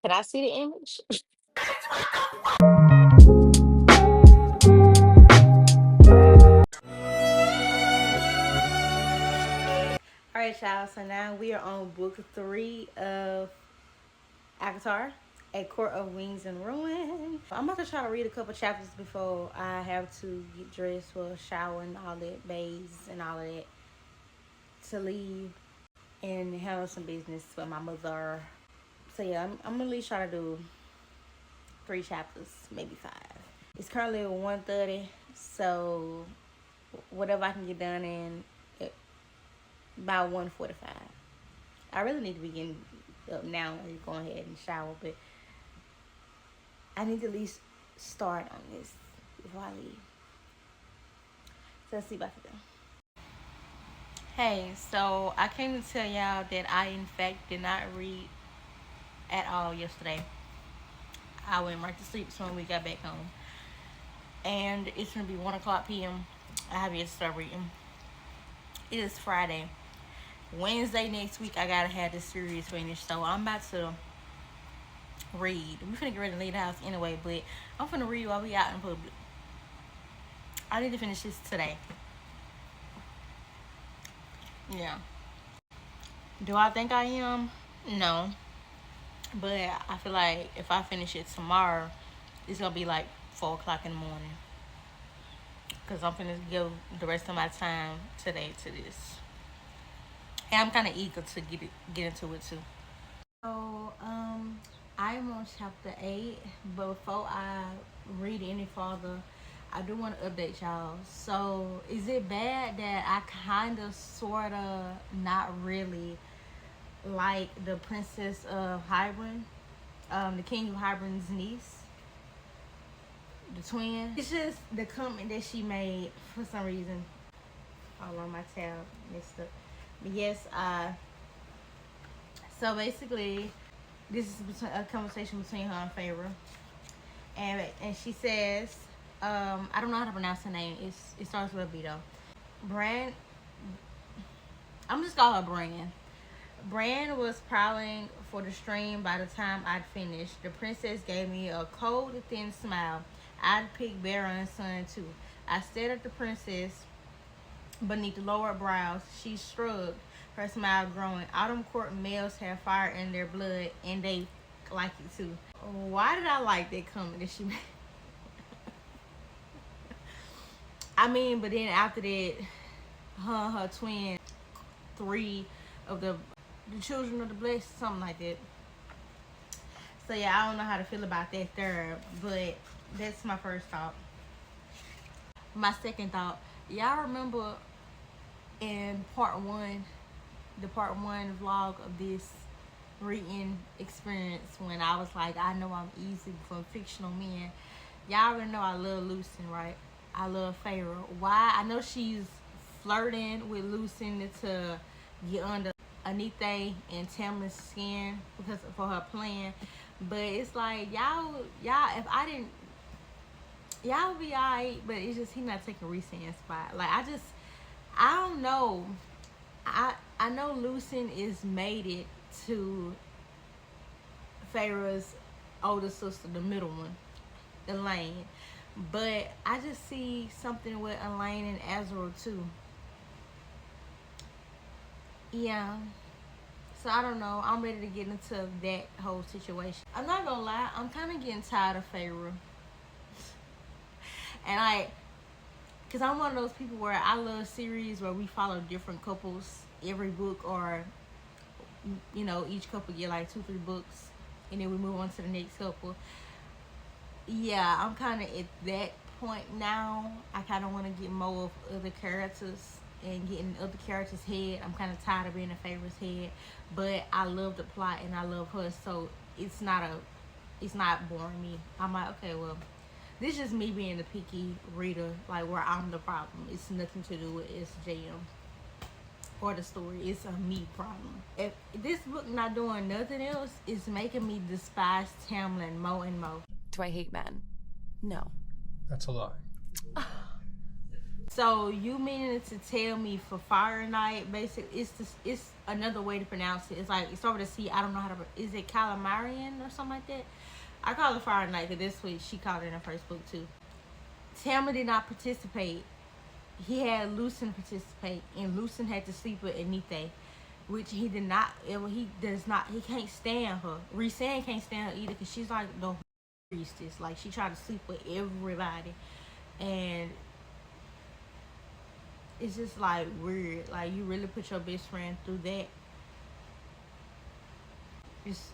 Can I see the image? All right, y'all. So now we are on book 3 of ACOTAR, A Court of Wings and Ruin. I'm about to try to read a couple chapters before I have to get dressed for a shower and all that, bathes and all of that, to leave and handle some business for my mother. So yeah, I'm gonna at least try to do 3 chapters, maybe 5. It's currently 1:30, so whatever I can get done in by 1:45. I really need to be getting up now and going ahead and shower, but I need to at least start on this before I leave. So let's see what I can do. Hey, so I came to tell y'all that I in fact did not read at all yesterday. I went right to sleep as soon as we got back home. And it's gonna be 1 o'clock p.m. I have yet to start reading. It is Friday. Wednesday next week I gotta have this series finished. So I'm about to read. We finna get ready to leave the house anyway, but I'm finna read while we out in public. I need to finish this today. Yeah. Do I think I am? No. But I feel like if I finish it tomorrow, it's gonna be like 4 o'clock in the morning. Because I'm finna give the rest of my time today to this. And I'm kind of eager to get into it too. So, I'm on chapter 8, but before I read any further, I do want to update y'all. So, is it bad that I kind of, sort of, not really like the Princess of Hybern, the King of Hybern's niece, the twin? It's just the comment that she made for some reason. All on my tab messed up. But yes, so basically, this is a conversation between her and Feyre, and she says, I don't know how to pronounce her name. It starts with a B though. Bran. I'm just call her Bran. Bran was prowling for the stream by the time I'd finished. The princess gave me a cold, thin smile. I'd pick Baron's son too. I stared at the princess beneath lowered brows. She shrugged, her smile growing. Autumn court males have fire in their blood, and they like it too. Why did I like that comment that she made? I mean, but then after that, her twin, 3 of the children of the blessed, something like that. So yeah, I don't know how to feel about that third, but that's my first thought. My second thought, y'all remember in the part 1 vlog of this reading experience, when I was like, I know I'm easy for fictional men. Y'all already know I love Lucien, right? I love Feyre. Why? I know she's flirting with Lucien to get under Anite and Tamlin's skin because for her plan, but it's like y'all if I didn't, y'all be alright, but it's just he not taking Rhysand's spot. Like I don't know. I know Lucien is mated to Feyre's older sister, the middle one, Elaine. But I just see something with Elaine and Azriel too. Yeah. So I don't know. I'm ready to get into that whole situation. I'm not gonna lie. I'm kind of getting tired of Feyre. And because I'm one of those people where I love series where we follow different couples every book, or each couple get like 2-3 books and then we move on to the next couple. Yeah, I'm kind of at that point now. I kind of want to get more of other characters and get in other characters' head. I'm kind of tired of being in Feyre's head, but I love the plot and I love her, so it's not boring me. I'm like, okay, well, this is just me being the picky reader, like where I'm the problem. It's nothing to do with SJM or the story. It's a me problem. If this book not doing nothing else, it's making me despise Tamlin more and more. Do I hate men? No. That's a lie. So you meaning to tell me for Fire Night, basically, it's another way to pronounce it. It's like it's over the sea. I don't know how to. Is it calamarian or something like that? I call it Fire Night because that's what she called it in her first book too. Tamlin did not participate. He had Lucen participate, and Lucen had to sleep with Anite, which he did not. He does not. He can't stand her. Rhysand can't stand her either because she's like the priestess. Like she tried to sleep with everybody, and it's just like weird. Like you really put your best friend through that. It's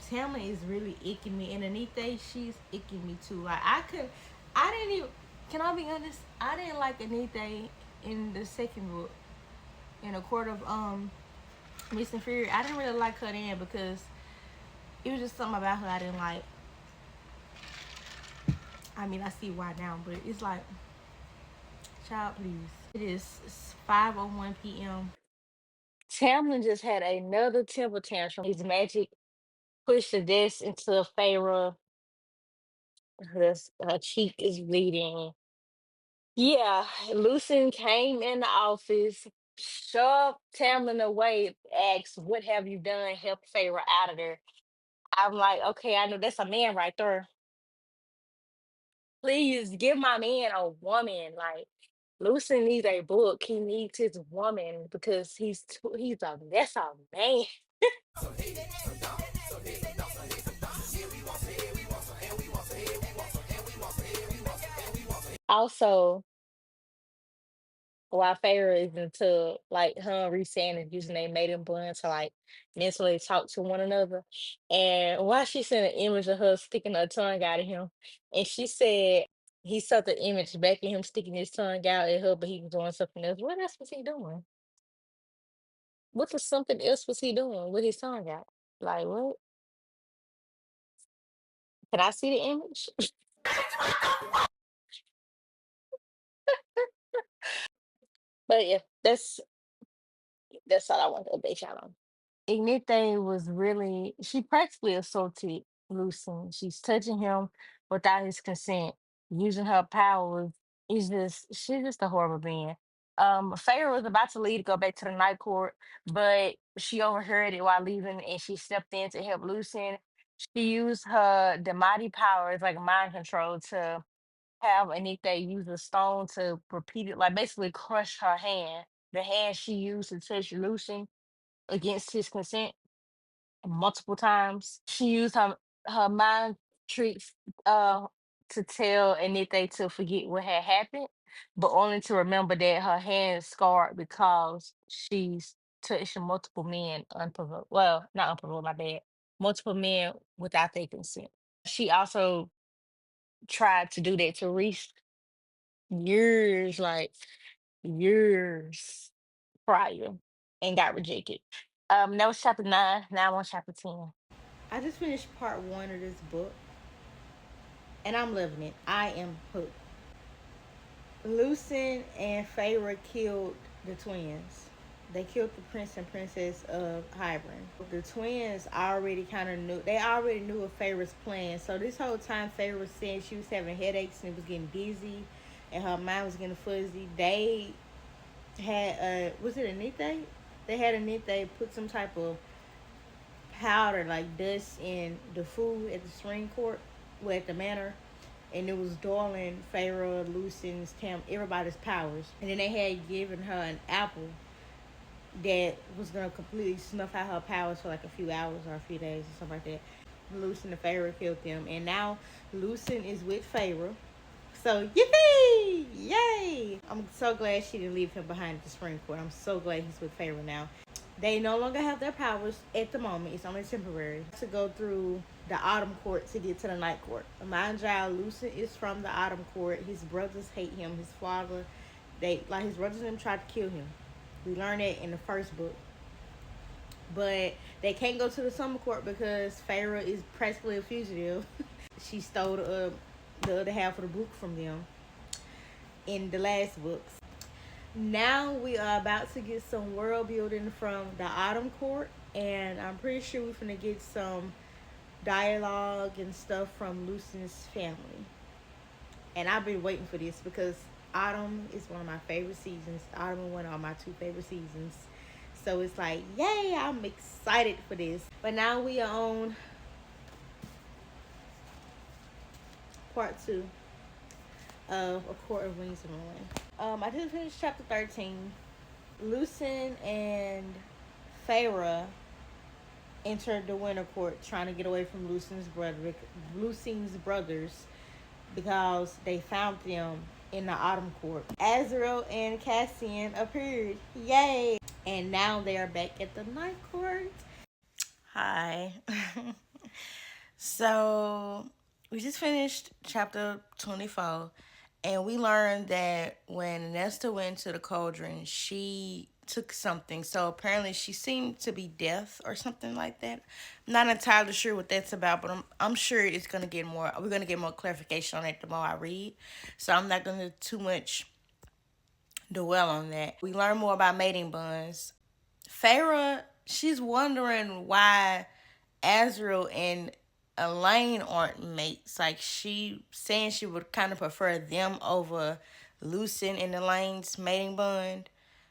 Tamlin is really icking me, and Anite, she's icking me too. Like I didn't even. Can I be honest? I didn't like Anite in the second book, in a court of Miss and Fury. I didn't really like her then because it was just something about her I didn't like. I mean, I see why now, but it's like, child, please. It is 5:01 p.m. Tamlin just had another temper tantrum. His magic pushed the desk into Feyre. Her cheek is bleeding. Yeah, Lucen came in the office, shoved Tamlin away, asked, "What have you done? Help Feyre out of there." I'm like, okay, I know that's a man right there. Please give my man a woman. Like, Lucen needs a book. He needs his woman because he's a that's a man. Also, while Feyre is into like her and Reese and using their maiden bond to like mentally talk to one another. And while she sent an image of her sticking her tongue out at him, and she said he saw the image back of him sticking his tongue out at her, but he was doing something else. What else was he doing? What was something else was he doing with his tongue out? Like what? Can I see the image? But yeah, that's all I want to update y'all on. Ignite was really she practically assaulted Lucien. She's touching him without his consent, using her powers. She's just a horrible being. Feyre was about to leave to go back to the night court, but she overheard it while leaving and she stepped in to help Lucien. She used her Demati powers like mind control to have Anita use a stone to repeat it, like basically crush her hand. The hand she used to touch Lucien against his consent multiple times. She used her mind tricks to tell Anite to forget what had happened, but only to remember that her hand is scarred because she's touched multiple men unprovoked. Well, not unprovoked, my bad. Multiple men without their consent. She also tried to do that to Reese years, like years prior, and got rejected. That was chapter 9. Now I'm on chapter 10. I just finished part one of this book, and I'm loving it. I am hooked. Lucen and Feyre killed the twins. They killed the prince and princess of Hybern. The twins already kind of knew. They already knew of Feyre's plan. So this whole time, Feyre was saying she was having headaches and it was getting dizzy, and her mind was getting fuzzy. They had was it a Nite? They had a Nite put some type of powder like dust in the food at the spring court, well, at the manor, and it was dulling Pharaoh, Lucien's, Tam, everybody's powers. And then they had given her an apple that was gonna completely snuff out her powers for like a few hours or a few days or something like that. Lucien and Pharaoh killed them, and now Lucien is with Pharaoh. So yippee! Yay! I'm so glad she didn't leave him behind at the spring court. I'm so glad he's with Pharaoh now. They no longer have their powers at the moment. It's only temporary. To go through the autumn court to get to the night court. Mind you, Lucien is from the autumn court. His brothers hate him. His father, his brothers and them tried to kill him. We learned that in the first book. But they can't go to the summer court because Feyre is practically a fugitive. She stole the other half of the book from them in the last books. Now we are about to get some world building from the Autumn Court, and I'm pretty sure we're gonna get some dialogue and stuff from Lucien's family. And I've been waiting for this because autumn is one of my favorite seasons. Autumn and winter are my two favorite seasons. So it's like, yay, I'm excited for this. But now we are on part 2 of A Court of Wings and Ruin. I just finished chapter 13. Lucen and Feyre entered the Winter Court trying to get away from Lucen's brothers because they found them in the Autumn Court. Azriel and Cassian appeared. Yay! And now they are back at the Night Court. Hi. So, we just finished chapter 24, and we learned that when Nesta went to the cauldron, she took something. So apparently she seemed to be deaf or something like that. I'm not entirely sure what that's about, but I'm sure it's gonna get more. We're gonna get more clarification on it the more I read. So I'm not gonna too much dwell on that. We learn more about mating buns. Feyre, she's wondering why Azriel and Elaine aren't mates. Like, she saying she would kind of prefer them over Lucen and Elaine's mating bond.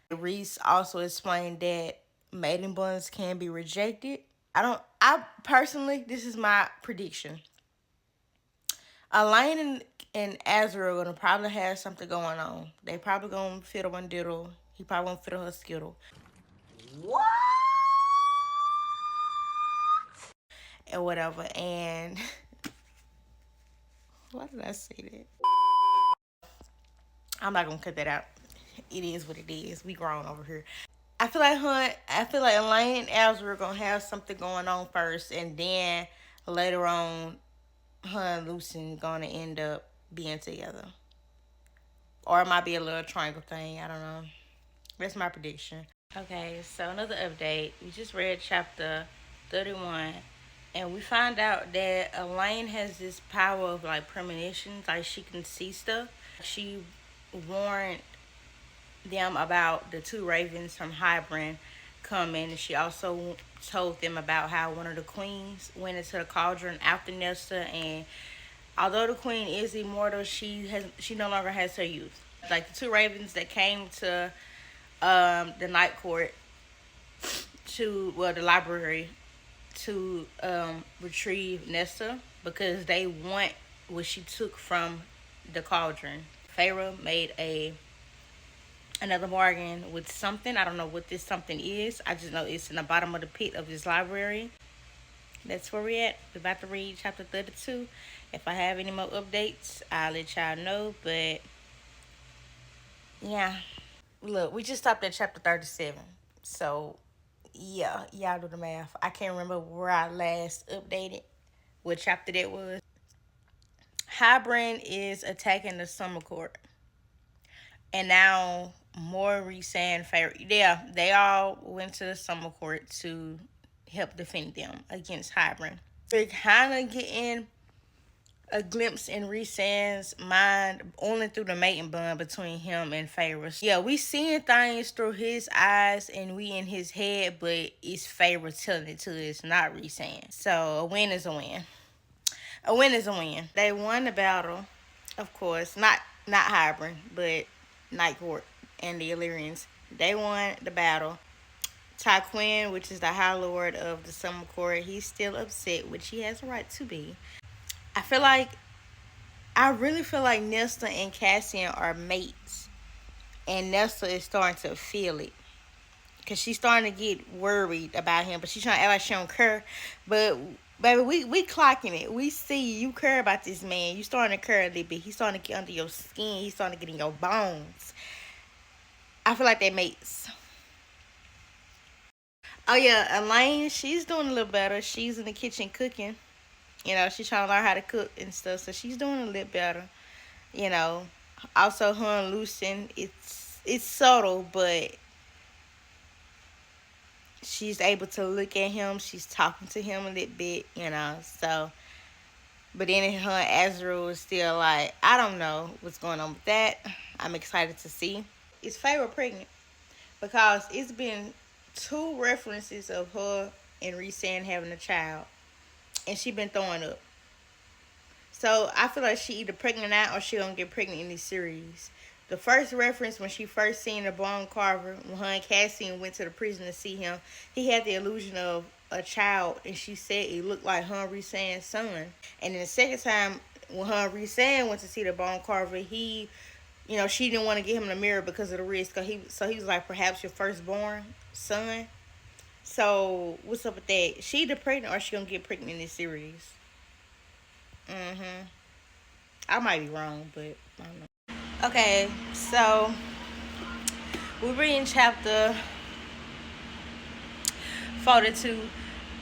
Reese also explained that mating bonds can be rejected. I personally, this is my prediction. Elaine and Azriel are gonna probably have something going on. They probably gonna fiddle one diddle. He probably gonna fiddle her skittle. What? And whatever. And why did I say that? I'm not gonna cut that out. It is what it is. We grown over here. I feel like Elaine and Azriel are gonna have something going on first, and then later on, her and Lucen gonna end up being together. Or it might be a little triangle thing. I don't know. That's my prediction. Okay, so another update. We just read chapter 31, and we find out that Elaine has this power of like premonitions, like she can see stuff. She warned them about the two ravens from Hybern coming, and she also told them about how one of the queens went into the cauldron after Nesta, and although the queen is immortal, she no longer has her youth. Like the two ravens that came to the night court the library to retrieve Nesta because they want what she took from the cauldron. Feyre made another bargain with something. I don't know what this something is. I just know it's in the bottom of the pit of this library. That's where we're at. We're about to read chapter 32. If I have any more updates, I'll let y'all know. But yeah. Look, we just stopped at chapter 37. So yeah, y'all do the math. I can't remember where I last updated, what chapter that was. Hybern is attacking the summer court. And now Maurice and Feyre, yeah, they all went to the summer court to help defend them against Hybern. We're kind of getting a glimpse in Rhysand's mind only through the mating bond between him and Feyre. Yeah, we seeing things through his eyes and we in his head, but it's Feyre telling it to us, not Rhysand. So a win is a win. A win is a win. They won the battle, of course. Not Hybern, but Night Court and the Illyrians. They won the battle. Tarquin, which is the High Lord of the Summer Court, he's still upset, which he has a right to be. I really feel like Nesta and Cassian are mates. And Nesta is starting to feel it. Because she's starting to get worried about him. But she's trying to act like she don't care. But, baby, we clocking it. We see you care about this man. You starting to care a little bit. He's starting to get under your skin. He's starting to get in your bones. I feel like they're mates. Oh, yeah, Elaine, she's doing a little better. She's in the kitchen cooking. You know, she's trying to learn how to cook and stuff, so she's doing a little better. You know, also her and Lucen, it's subtle, but she's able to look at him. She's talking to him a little bit, you know. So, but then her and Azriel is still like, I don't know what's going on with that. I'm excited to see. Is Feyre pregnant? Because it's been 2 references of her and Rhysand having a child. And she been throwing up. So I feel like she either pregnant now or she gonna get pregnant in this series. The first reference when she first seen the bone carver, when her and Cassian went to the prison to see him, he had the illusion of a child, and she said it looked like Henry Sand's son. And then the second time, when Henry Sand went to see the bone carver, he, she didn't want to get him the mirror because of the risk. So he was like, perhaps your firstborn son. So what's up with that? She the pregnant, or she gonna get pregnant in this series? I might be wrong, but I don't know. Okay, so we're reading chapter 42.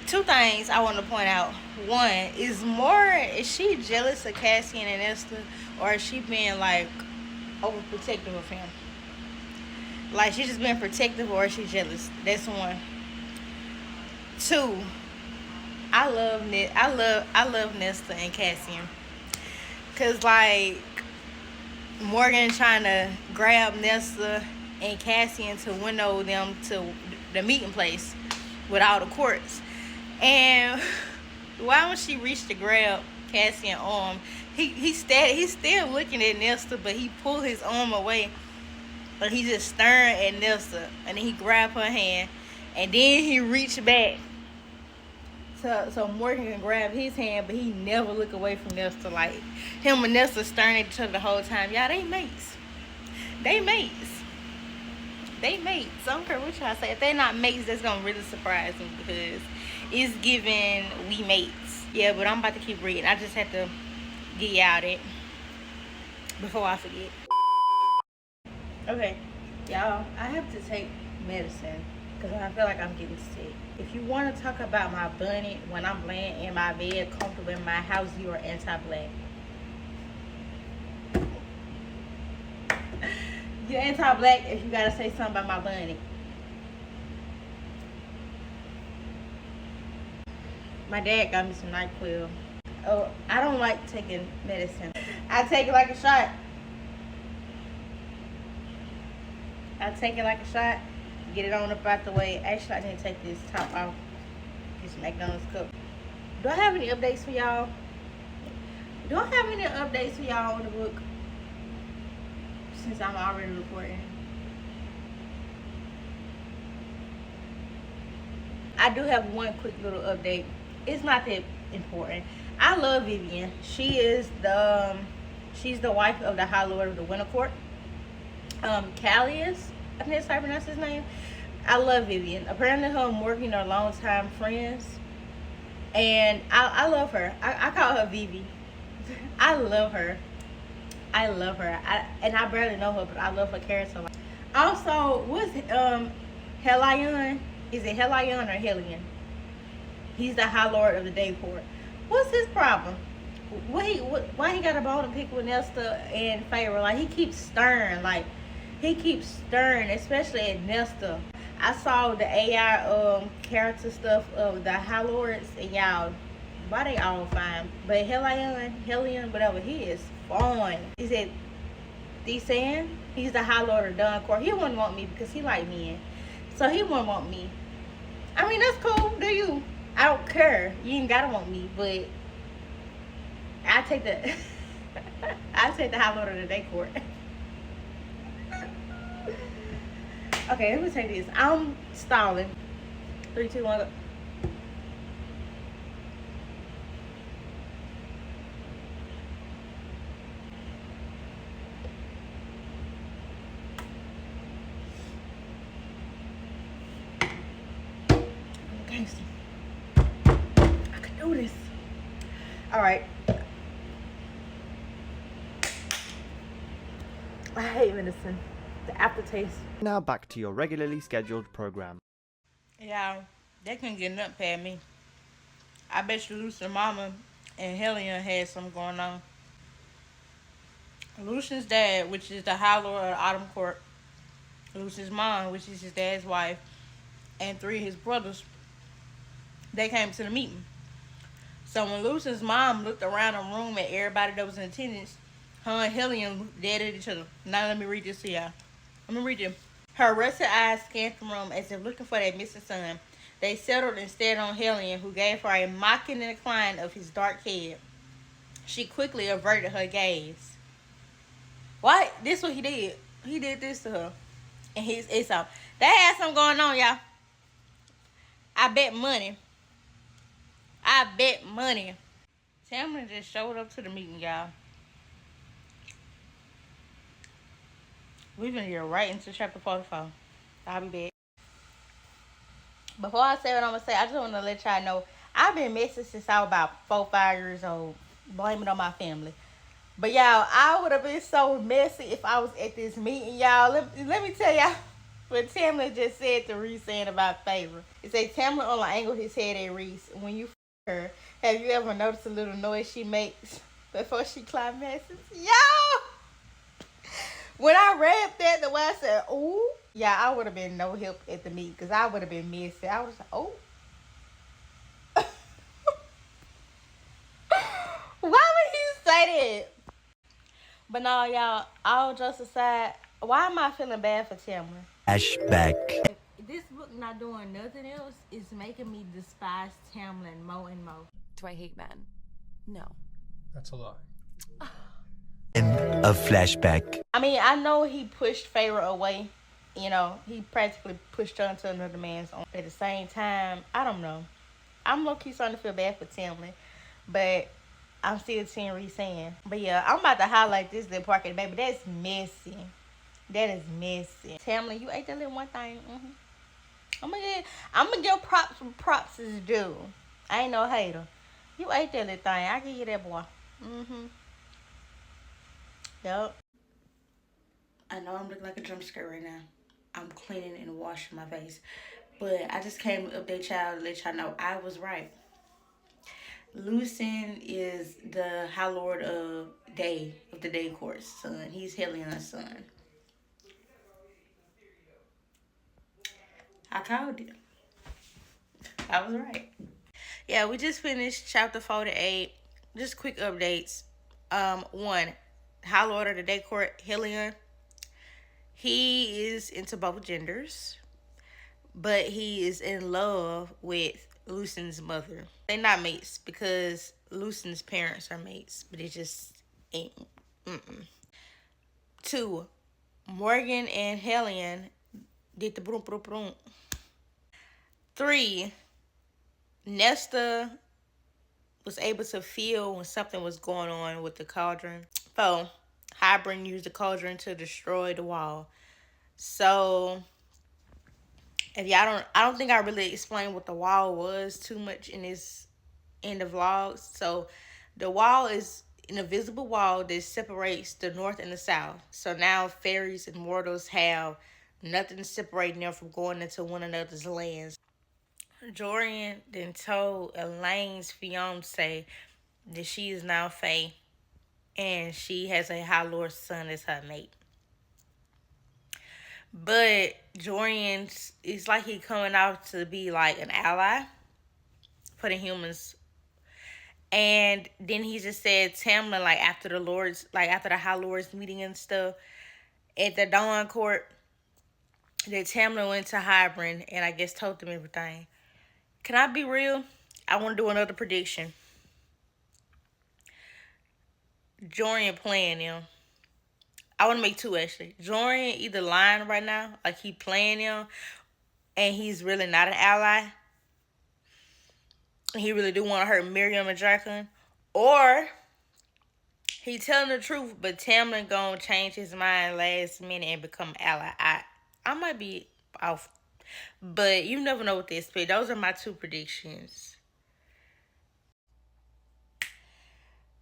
Two things I want to point out. One, is she jealous of Cassian and Esther, or is she being like overprotective of him? Like, she just being protective, or is she jealous? That's one. Two, I love Nesta and Cassian, cause like Morgan trying to grab Nesta and Cassian to winnow them to the meeting place with all the courts. And why when she reached to grab Cassian's arm, he's still looking at Nesta, but he pulled his arm away. But he just staring at Nesta, and then he grabbed her hand, and then he reached back so Morgan can grab his hand, but he never look away from Nesta. Like, him and Nesta staring at each other the whole time. Y'all, they mates. They mates. They mates. I don't care what y'all say. If they're not mates, that's gonna really surprise me, because it's giving we mates. Yeah, but I'm about to keep reading. I just have to get y'all that before I forget. Okay, y'all, I have to take medicine because I feel like I'm getting sick. If you want to talk about my bunny when I'm laying in my bed comfortable in my house, you are anti-black. You're anti-black if you gotta say something about my bunny. My dad got me some NyQuil. Oh, I don't like taking medicine. I take it like a shot. Get it on up out the way. Actually, I need to take this top off. Get some McDonald's cup. Do I have any updates for y'all? On the book? Since I'm already recording. I do have one quick little update. It's not that important. I love Vivian. She's the wife of the High Lord of the Winter Court. Callius, I think that's how I pronounce his name. I love Vivian. Apparently her and Morgan are longtime friends. And I love her. I call her Vivi. I love her. And I barely know her, but I love her character. Also, what's Helion? Is it Helion or Helion? He's the High Lord of the Day Court. What's his problem? Why he got a bone to pick with Nesta and Pharaoh? Like, he keeps stirring, especially at Nesta. I saw the AI character stuff of the High Lords, and y'all, why they all fine? But Helion, whatever, he is fine. Is it Desan? He's the High Lord of Dawn Court. He wouldn't want me because he like men. So he wouldn't want me. I mean, that's cool. Do you? I don't care. You ain't gotta want me, but I take the High Lord of the Day Court. Okay, let me take this. I'm stalling. 3, 2, 1, go. Gangster. I can do this. Alright. I hate medicine. The aftertaste. Now back to your regularly scheduled program. Yeah, they couldn't get nothing past me. I bet you Lucian's mama and Helion had something going on. Lucian's dad, which is the High Lord of the Autumn Court, Lucian's mom, which is his dad's wife, and 3 of his brothers, they came to the meeting. So when Lucian's mom looked around the room at everybody that was in attendance, her and Helion looked dead at each other. Now let me read this to y'all. I'm gonna read you. Her arrested eyes scanned the room as if looking for their missing son. They settled and stared on Helion, who gave her a mocking incline of his dark head. She quickly averted her gaze. Why? This what he did. He did this to her. And it's out. They had something going on, y'all. I bet money. I bet money. Tamlin just showed up to the meeting, y'all. We've been here right into chapter 44. I'll be back. Before I say what I'm going to say, I just want to let y'all know I've been messy since I was about 4-5 years old. Blame it on my family. But y'all, I would have been so messy if I was at this meeting, y'all. Let me tell y'all what Tamlin just said to Reese saying about favor. It said Tamlin only angled his head at Reese. When you her, have you ever noticed a little noise she makes before she climaxes? Y'all! When I read that, the way I said, ooh, yeah, I would have been no help at the meet because I would have been messy. I was like, oh. Why would he say that? But no, y'all, all jokes aside, why am I feeling bad for Tamlin? Flashback. This book not doing nothing else is making me despise Tamlin more and more. Do I hate men? No. That's a lie. End of flashback. I mean, I know he pushed Feyre away. You know, he practically pushed her into another man's own. At the same time, I don't know. I'm low-key starting to feel bad for Tamlin. But I'm still seeing Reese saying. But yeah, I'm about to highlight this little part of the baby. That's messy. That is messy. Tamlin, you ate that little one thing. I'm gonna give props when props is due. I ain't no hater. You ate that little thing. I give you that, boy. Yup. I know I'm looking like a jump scare right now. I'm cleaning and washing my face. But I just came to update y'all to let y'all know I was right. Lucen is the High Lord of the Day Court's son. He's Helian's son. I called it. I was right. Yeah, we just finished chapter 48. Just quick updates. 1. High Lord of the Day Court, Helion. He is into both genders, but he is in love with Lucen's mother. They're not mates because Lucen's parents are mates, but it just ain't. 2. Morgan and Helion did the broom broom broom. 3. Nesta was able to feel when something was going on with the cauldron. 4. Hybern used the cauldron to destroy the wall. So, if y'all I don't think I really explained what the wall was too much in the vlogs. So, the wall is an invisible wall that separates the north and the south. So now fairies and mortals have nothing separating them from going into one another's lands. Jorian then told Elaine's fiance that she is now Fae and she has a High Lord's son as her mate. But Jorian, it's like he coming out to be like an ally for the humans. And then he just said Tamlin, like after the High Lords meeting and stuff at the Dawn Court, that Tamlin went to Hybern and I guess told them everything. Can I be real? I want to do another prediction. Jorian playing him. I want to make 2 actually. Jorian either lying right now, like he playing him, and he's really not an ally. He really do want to hurt Miriam and Draken. Or he telling the truth, but Tamlin gonna change his mind last minute and become ally. I might be off, but you never know what to expect. Those are my 2 predictions.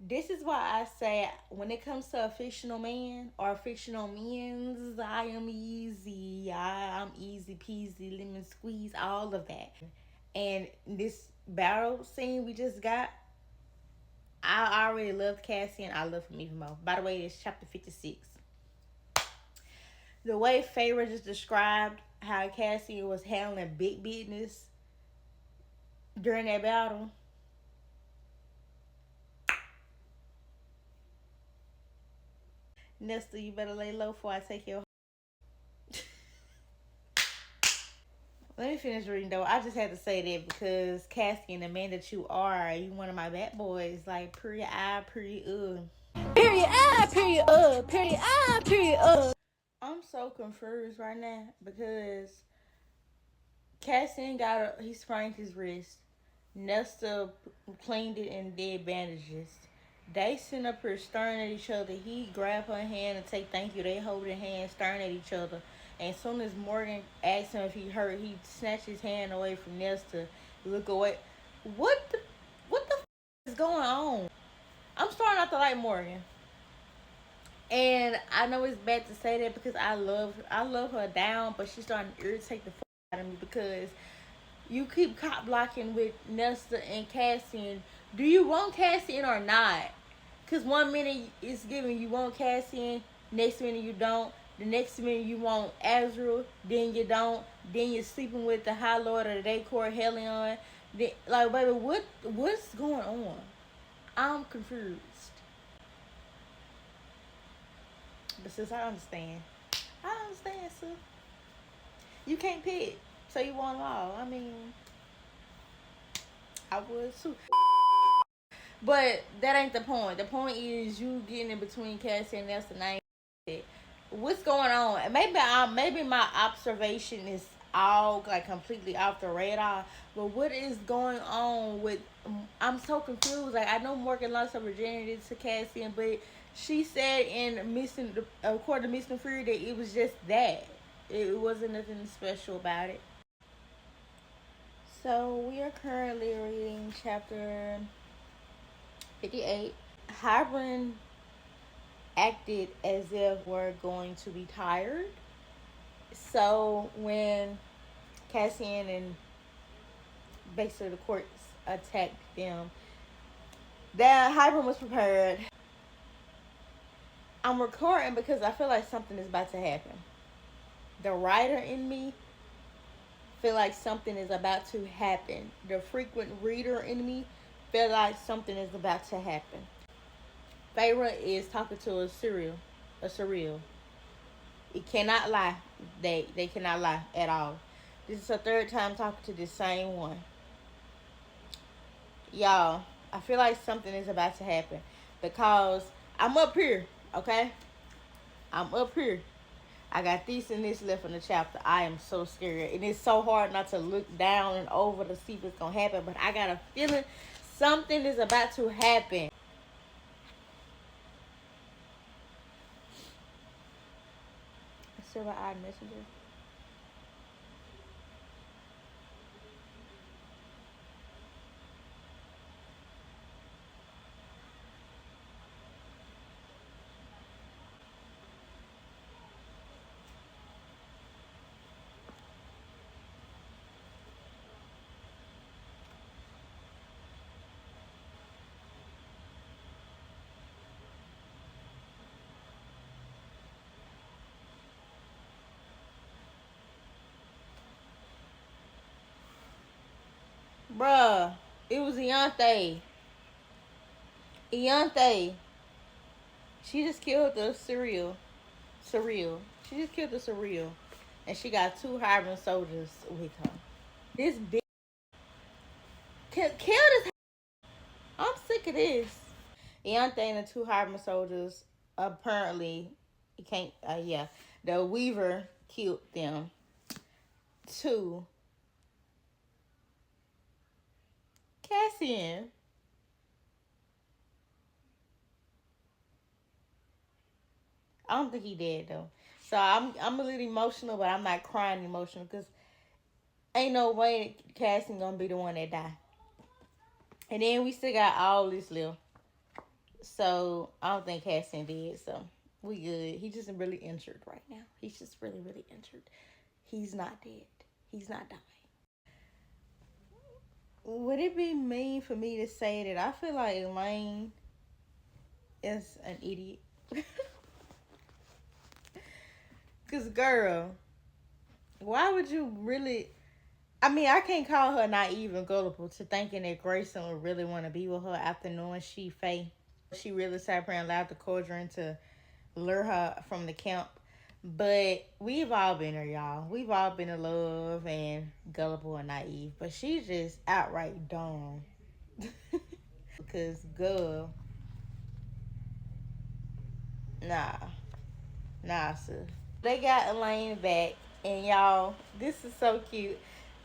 This is why I say when it comes to a fictional man or fictional men's, I am easy. I'm easy peasy, lemon squeeze, all of that. And this battle scene we just got, I already loved Cassian. I love him even more. By the way, it's chapter 56. The way Feyre just described how Cassian was handling big business during that battle. Nesta, you better lay low before I take your... Let me finish reading though. I just had to say that because Cassian, the man that you are, you one of my bad boys. Like, pretty eye, pretty I'm so confused right now because he sprained his wrist. Nesta cleaned it and did bandages. They sit up here staring at each other. He grabbed her hand and say thank you. They hold their hands staring at each other. And as soon as Morgan asked him if he hurt, he snatched his hand away from Nesta. Look away. What the is going on? I'm starting not to like Morgan. And I know it's bad to say that because I love her down, but she's starting to irritate the out of me because you keep cop blocking with Nesta and Cassian. Do you want Cassian or not? Because one minute it's giving you want Cassian, next minute you don't. The next minute you want Azrael, then you don't. Then you're sleeping with the High Lord of the Decor, Helion. Then, like, baby, what's going on? I'm confused. But sis, I understand, sis. You can't pick, so you want them all. I mean, I would too. But that ain't the point. The point is you getting in between Cassie and Nelson. What's going on? And maybe my observation is all like completely off the radar. But what is going on with? I'm so confused. Like I know Morgan lost her virginity to Cassian, but she said in according to Missing Fury, that it was just that. It wasn't nothing special about it. So we are currently reading chapter 58. Hybern acted as if we're going to be tired. So when Cassian and basically the courts attacked them, that Hybern was prepared. I'm recording because I feel like something is about to happen. The writer in me feel like something is about to happen. The frequent reader in me feel like something is about to happen. Feyre is talking to a surreal. It cannot lie. They cannot lie at all. This is her third time talking to the same one. Y'all, I feel like something is about to happen because I'm up here, okay? I'm up here. I got this and this left in the chapter. I am so scared. And it's so hard not to look down and over to see what's going to happen. But I got a feeling something is about to happen. Silver eyed messenger. Bruh, it was Ianthe. She just killed the surreal. She just killed the surreal. And she got 2 Hybern soldiers with her. This bitch killed this. I'm sick of this. Ianthe and the 2 Hybern soldiers apparently the Weaver killed them. 2. Cassian. I don't think he did though. So I'm a little emotional, but I'm not crying emotional because ain't no way Cassian gonna be the one that die. And then we still got all this left. So I don't think Cassian did. So we good. He's just really injured right now. He's just really, really injured. He's not dead. He's not dying. Would it be mean for me to say that I feel like Elaine is an idiot? Because, girl, why would you really... I mean, I can't call her naive and gullible to thinking that Grayson would really want to be with her after knowing she Faye. She really sat there and allowed the cauldron to lure her from the camp. But we've all been there, y'all. We've all been in love and gullible and naive. But she's just outright dumb. Because, girl, Nah, sis. They got Elaine back, and y'all, this is so cute.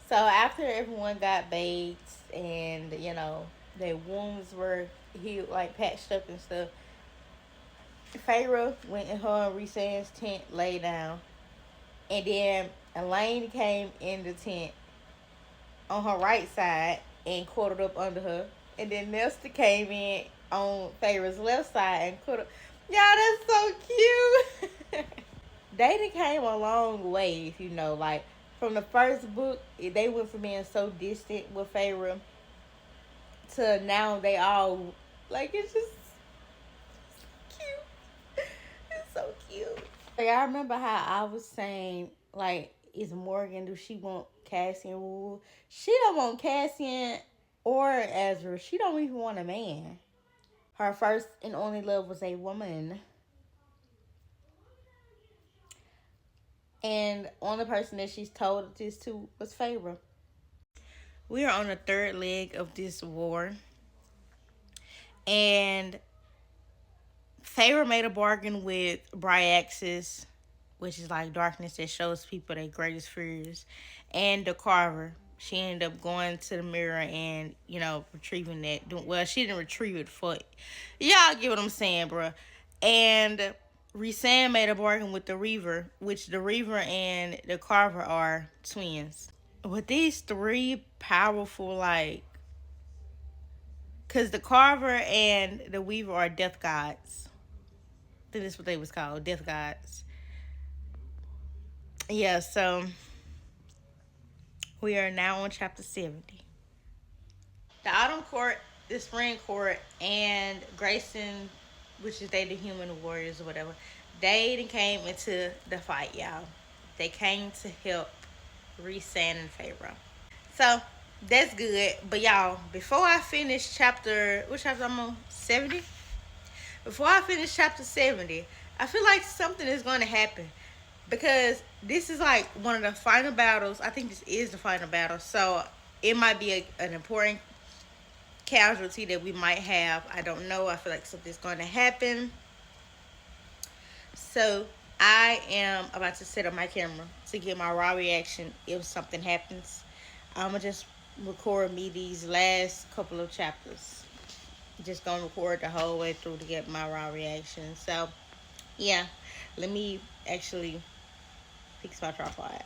So after everyone got bathed and their wounds were healed, like patched up and stuff, Feyre went in her and Rhysand's tent, lay down, and then Elaine came in the tent on her right side and quartered up under her, and then Nesta came in on Feyre's left side and quartered. Y'all, that's so cute. They done came a long way, like from the first book, they went from being so distant with Feyre to now they all like it's just cute. It's so cute. Like I remember how I was saying, like, is Morgan, do she want Cassian rule? She don't want Cassian or Ezra. She don't even want a man. Her first and only love was a woman. And the only person that she's told this to was Feyre. We are on the third leg of this war. And Feyre made a bargain with Bryaxis, which is like darkness that shows people their greatest fears, and the Carver. She ended up going to the mirror and, retrieving that. Well, she didn't retrieve it for... Y'all get what I'm saying, bro. And Rhysand made a bargain with the Reaver, which the Reaver and the Carver are twins. With these three powerful, like... Because the Carver and the Weaver are death gods. I think that's what they was called, death gods. Yeah, so we are now on chapter 70. The Autumn Court, the Spring Court, and Grayson, which is the human warriors or whatever, they came into the fight, y'all. They came to help Rhysand and Feyre. So that's good. But y'all, before I finish which chapter I'm on? 70? Before I finish chapter 70, I feel like something is going to happen. Because this is like one of the final battles. I think this is the final battle. So it might be an important casualty that we might have. I don't know. I feel like something's going to happen. So I am about to set up my camera to get my raw reaction if something happens. I'm going to just record me these last couple of chapters. Just going to record the whole way through to get my raw reaction. So, yeah. Let me actually fix my tripod.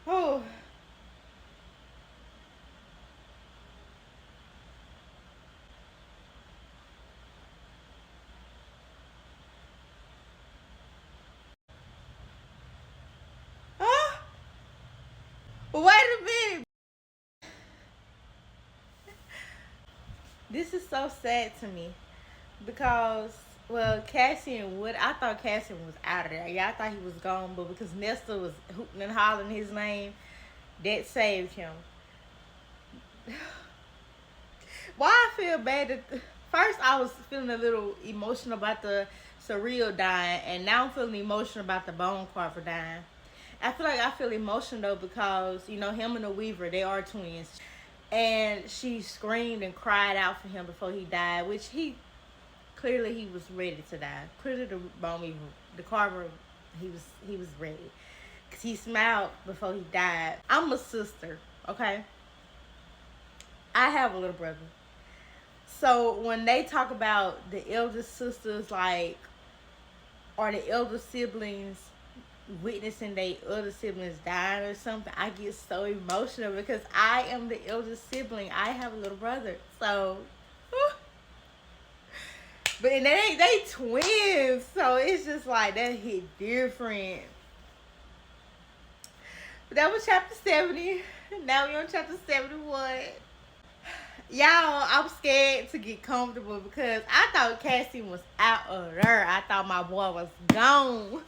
Oh. Huh? Wait a minute. This is so sad to me. Because, well, I thought Cassian was out of there. Yeah, I thought he was gone, but because Nesta was hooting and hollering his name, that saved him. Why I feel bad that first I was feeling a little emotional about the Surreal dying, and now I'm feeling emotional about the Bone Carver dying. I feel emotional though because him and the Weaver, they are twins, and she screamed and cried out for him before he died, which he was ready to die. Clearly the Carver, he was ready, because he smiled before he died. I'm a sister, okay? I have a little brother. So when they talk about the elder sisters, like, or the elder siblings witnessing their other siblings dying or something, I get so emotional because I am the elder sibling. I have a little brother. So, but they twins, so it's just like that hit different. But that was chapter 70. Now we're on chapter 71. Y'all, I'm scared to get comfortable because I thought Cassie was out of there. I thought my boy was gone.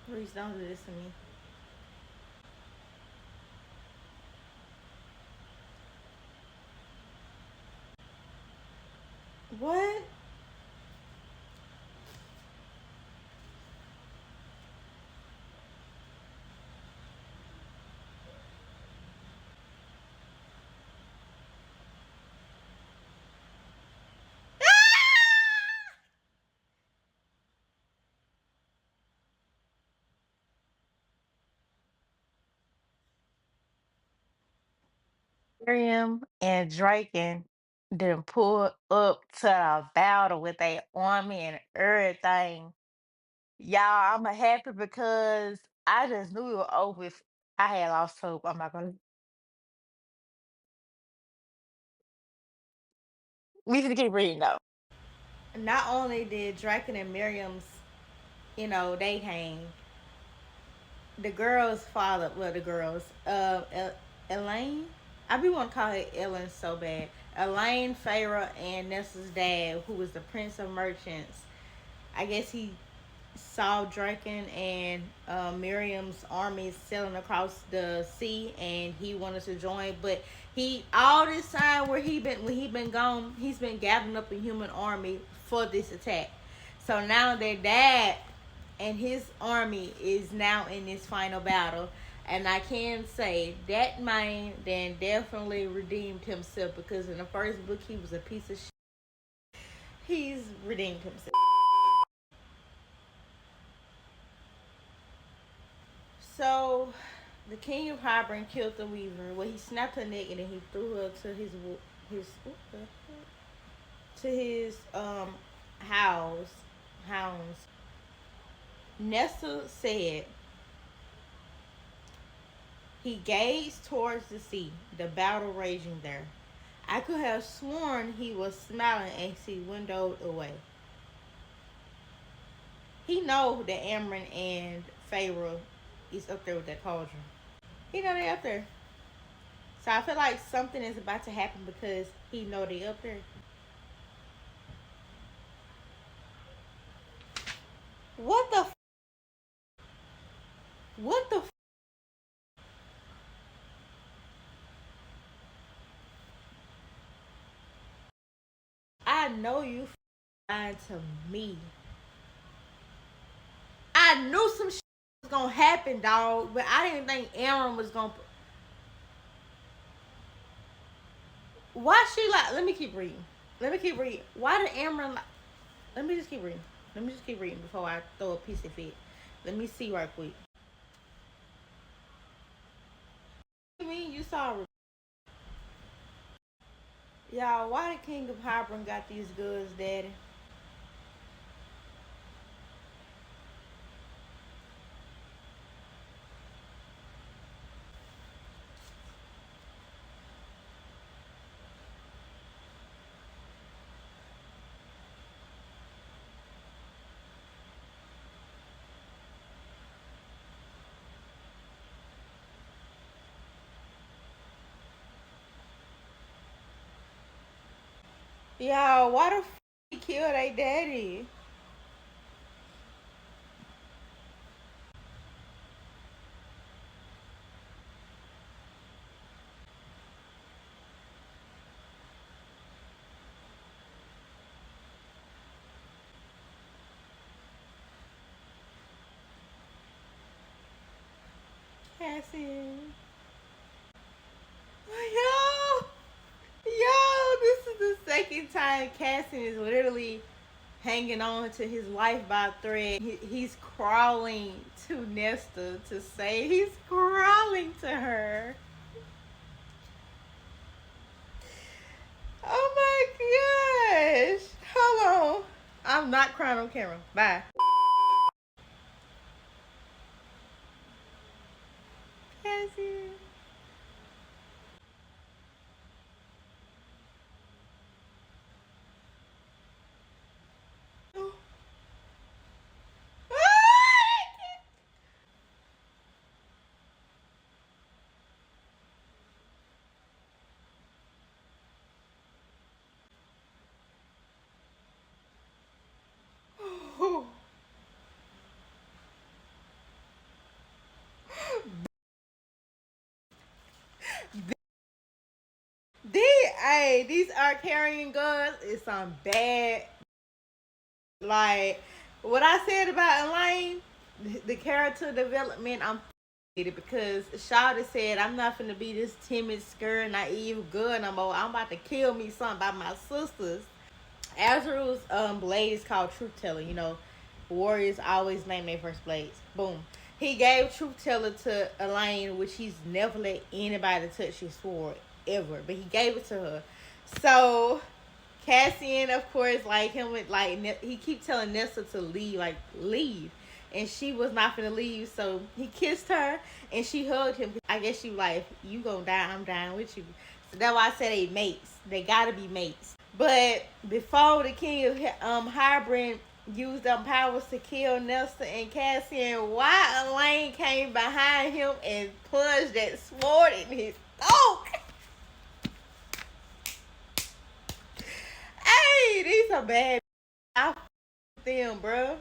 Reese, don't do this to me. What? Miriam and Draken then pulled up to the battle with their army and everything. Y'all, I'm happy because I just knew it was over if I had lost hope. I'm not gonna. We should keep reading though. Not only did Draken and Miriam's, they hang, the girls' father, well, the girls, Elaine, I be want to call her Ellen so bad. Elaine, Farah, and Nessa's dad, who was the Prince of Merchants. I guess he saw Draken and Miriam's army sailing across the sea, and he wanted to join. But he, all this time where when he been gone, he's been gathering up a human army for this attack. So now their dad and his army is now in this final battle. And I can say that man then definitely redeemed himself, because in the first book he was a piece of shit. He's redeemed himself. So, the king of Hybern killed the weaver. Well, he snapped her neck and then he threw her to his what the heck? To his hounds. Nesta said he gazed towards the sea, the battle raging there. I could have sworn he was smiling as he windowed away. He know that Amryn and Pharaoh is up there with that cauldron. He know they up there. So I feel like something is about to happen because he know they up there. What the? What the? I know you lying to me. I knew some shit was gonna happen, dog, but I didn't think Aaron was gonna. Why she like? Let me keep reading. Let me keep reading. Why did Amber? Let me just keep reading. Let me just keep reading before I throw a piece of it. Let me see right quick. What do you mean you saw? Y'all, why the King of Hybern got these goods, Daddy? Y'all, why the he killed their daddy? Cassie. Yo, this is the second time Cassie is literally hanging on to his life by a thread. He's crawling to Nesta to say he's crawling to her. Oh my gosh. Hold on. I'm not crying on camera. Bye. Cassie. these are carrying guns is some bad. Like what I said about Elaine, the character development, I'm it because Shawty said I'm not finna be this timid, scared, naive girl no more. I'm about to kill me something by my sisters. Azrael's blade is called Truth Teller. You know, warriors always name their first blades. Boom. He gave Truth Teller to Elaine, which he's never let anybody touch his sword ever. But he gave it to her. So Cassian, of course, like him with like he keep telling Nessa to leave, like leave, and she was not gonna leave. So he kissed her and she hugged him. I guess she was like, if you gonna die, I'm dying with you. So that's why I said they mates. They gotta be mates. But before the king of Hybrid used them powers to kill Nessa and Cassian, why Elaine came behind him and plunged that sword in his throat? Hey, these are bad. I them, bro.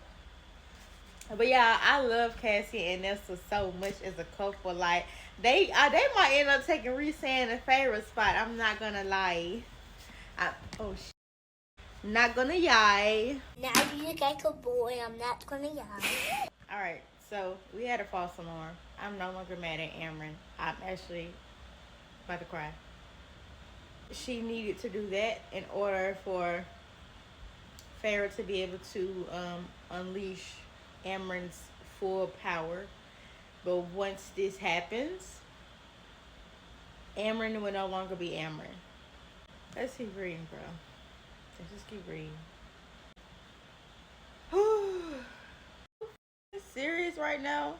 But yeah, I love Cassie and Nessa so much as a couple. Like they might end up taking Rhysand the favorite spot. I'm not gonna lie. Not gonna lie. Now you look like a boy. I'm not gonna lie. All right, so we had a false alarm. I'm no longer mad at Amryn. I'm actually about to cry. She needed to do that in order for Farrah to be able to unleash Amryn's full power. But once this happens, Amryn will no longer be Amryn. Let's keep reading, bro. Let's just keep reading. It's serious right now.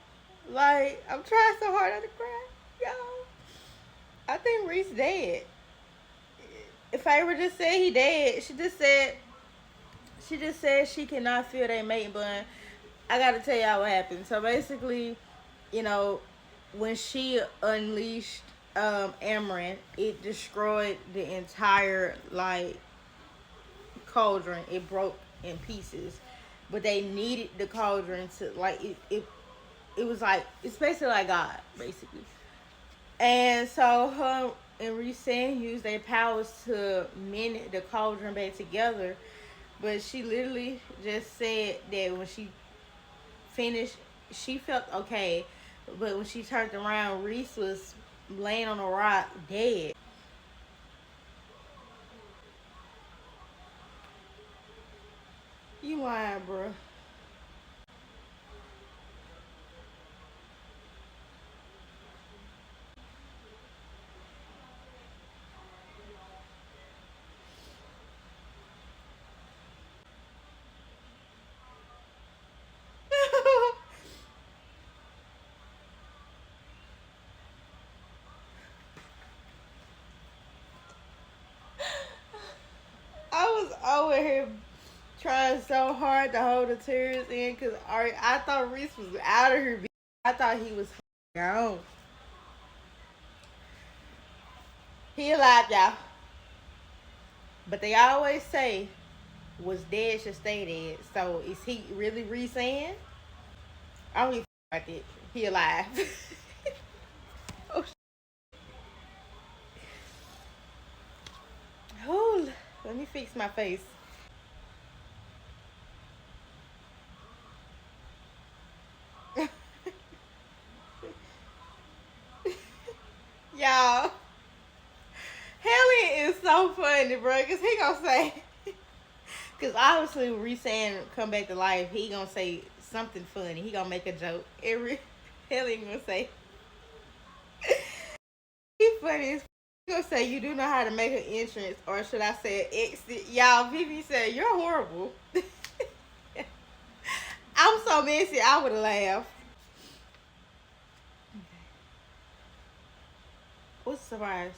Like, I'm trying so hard not to cry. Yo. I think Rhys dead. If I ever just said he dead, she just said she cannot feel that mate bun. I gotta tell y'all what happened. So basically, you know, when she unleashed Amryn, it destroyed the entire like cauldron. It broke in pieces. But they needed the cauldron to like it was like it's basically like God, basically. And so her and Rhysand used their powers to mend the cauldron back together. But she literally just said that when she finished, she felt okay. But when she turned around, Rhys was laying on a rock, dead. You lying, bro. I was over here trying so hard to hold the tears in because I thought Rhys was out of here. I thought he was gone. He alive, y'all. But they always say, what's dead should stay dead. So is he really Rhysand? I don't even like it. He alive. Oh, let me fix my face. Y'all, Hellion is so funny, bro. Cause he gonna say, cause obviously when Rhysand come back to life, he gonna say something funny. He gonna make a joke. Hellion gonna say, he funny as he gonna say, you do know how to make an entrance, or should I say an exit? Y'all, Vivi said, you're horrible. I'm so messy, I would have laughed. What's the surprise?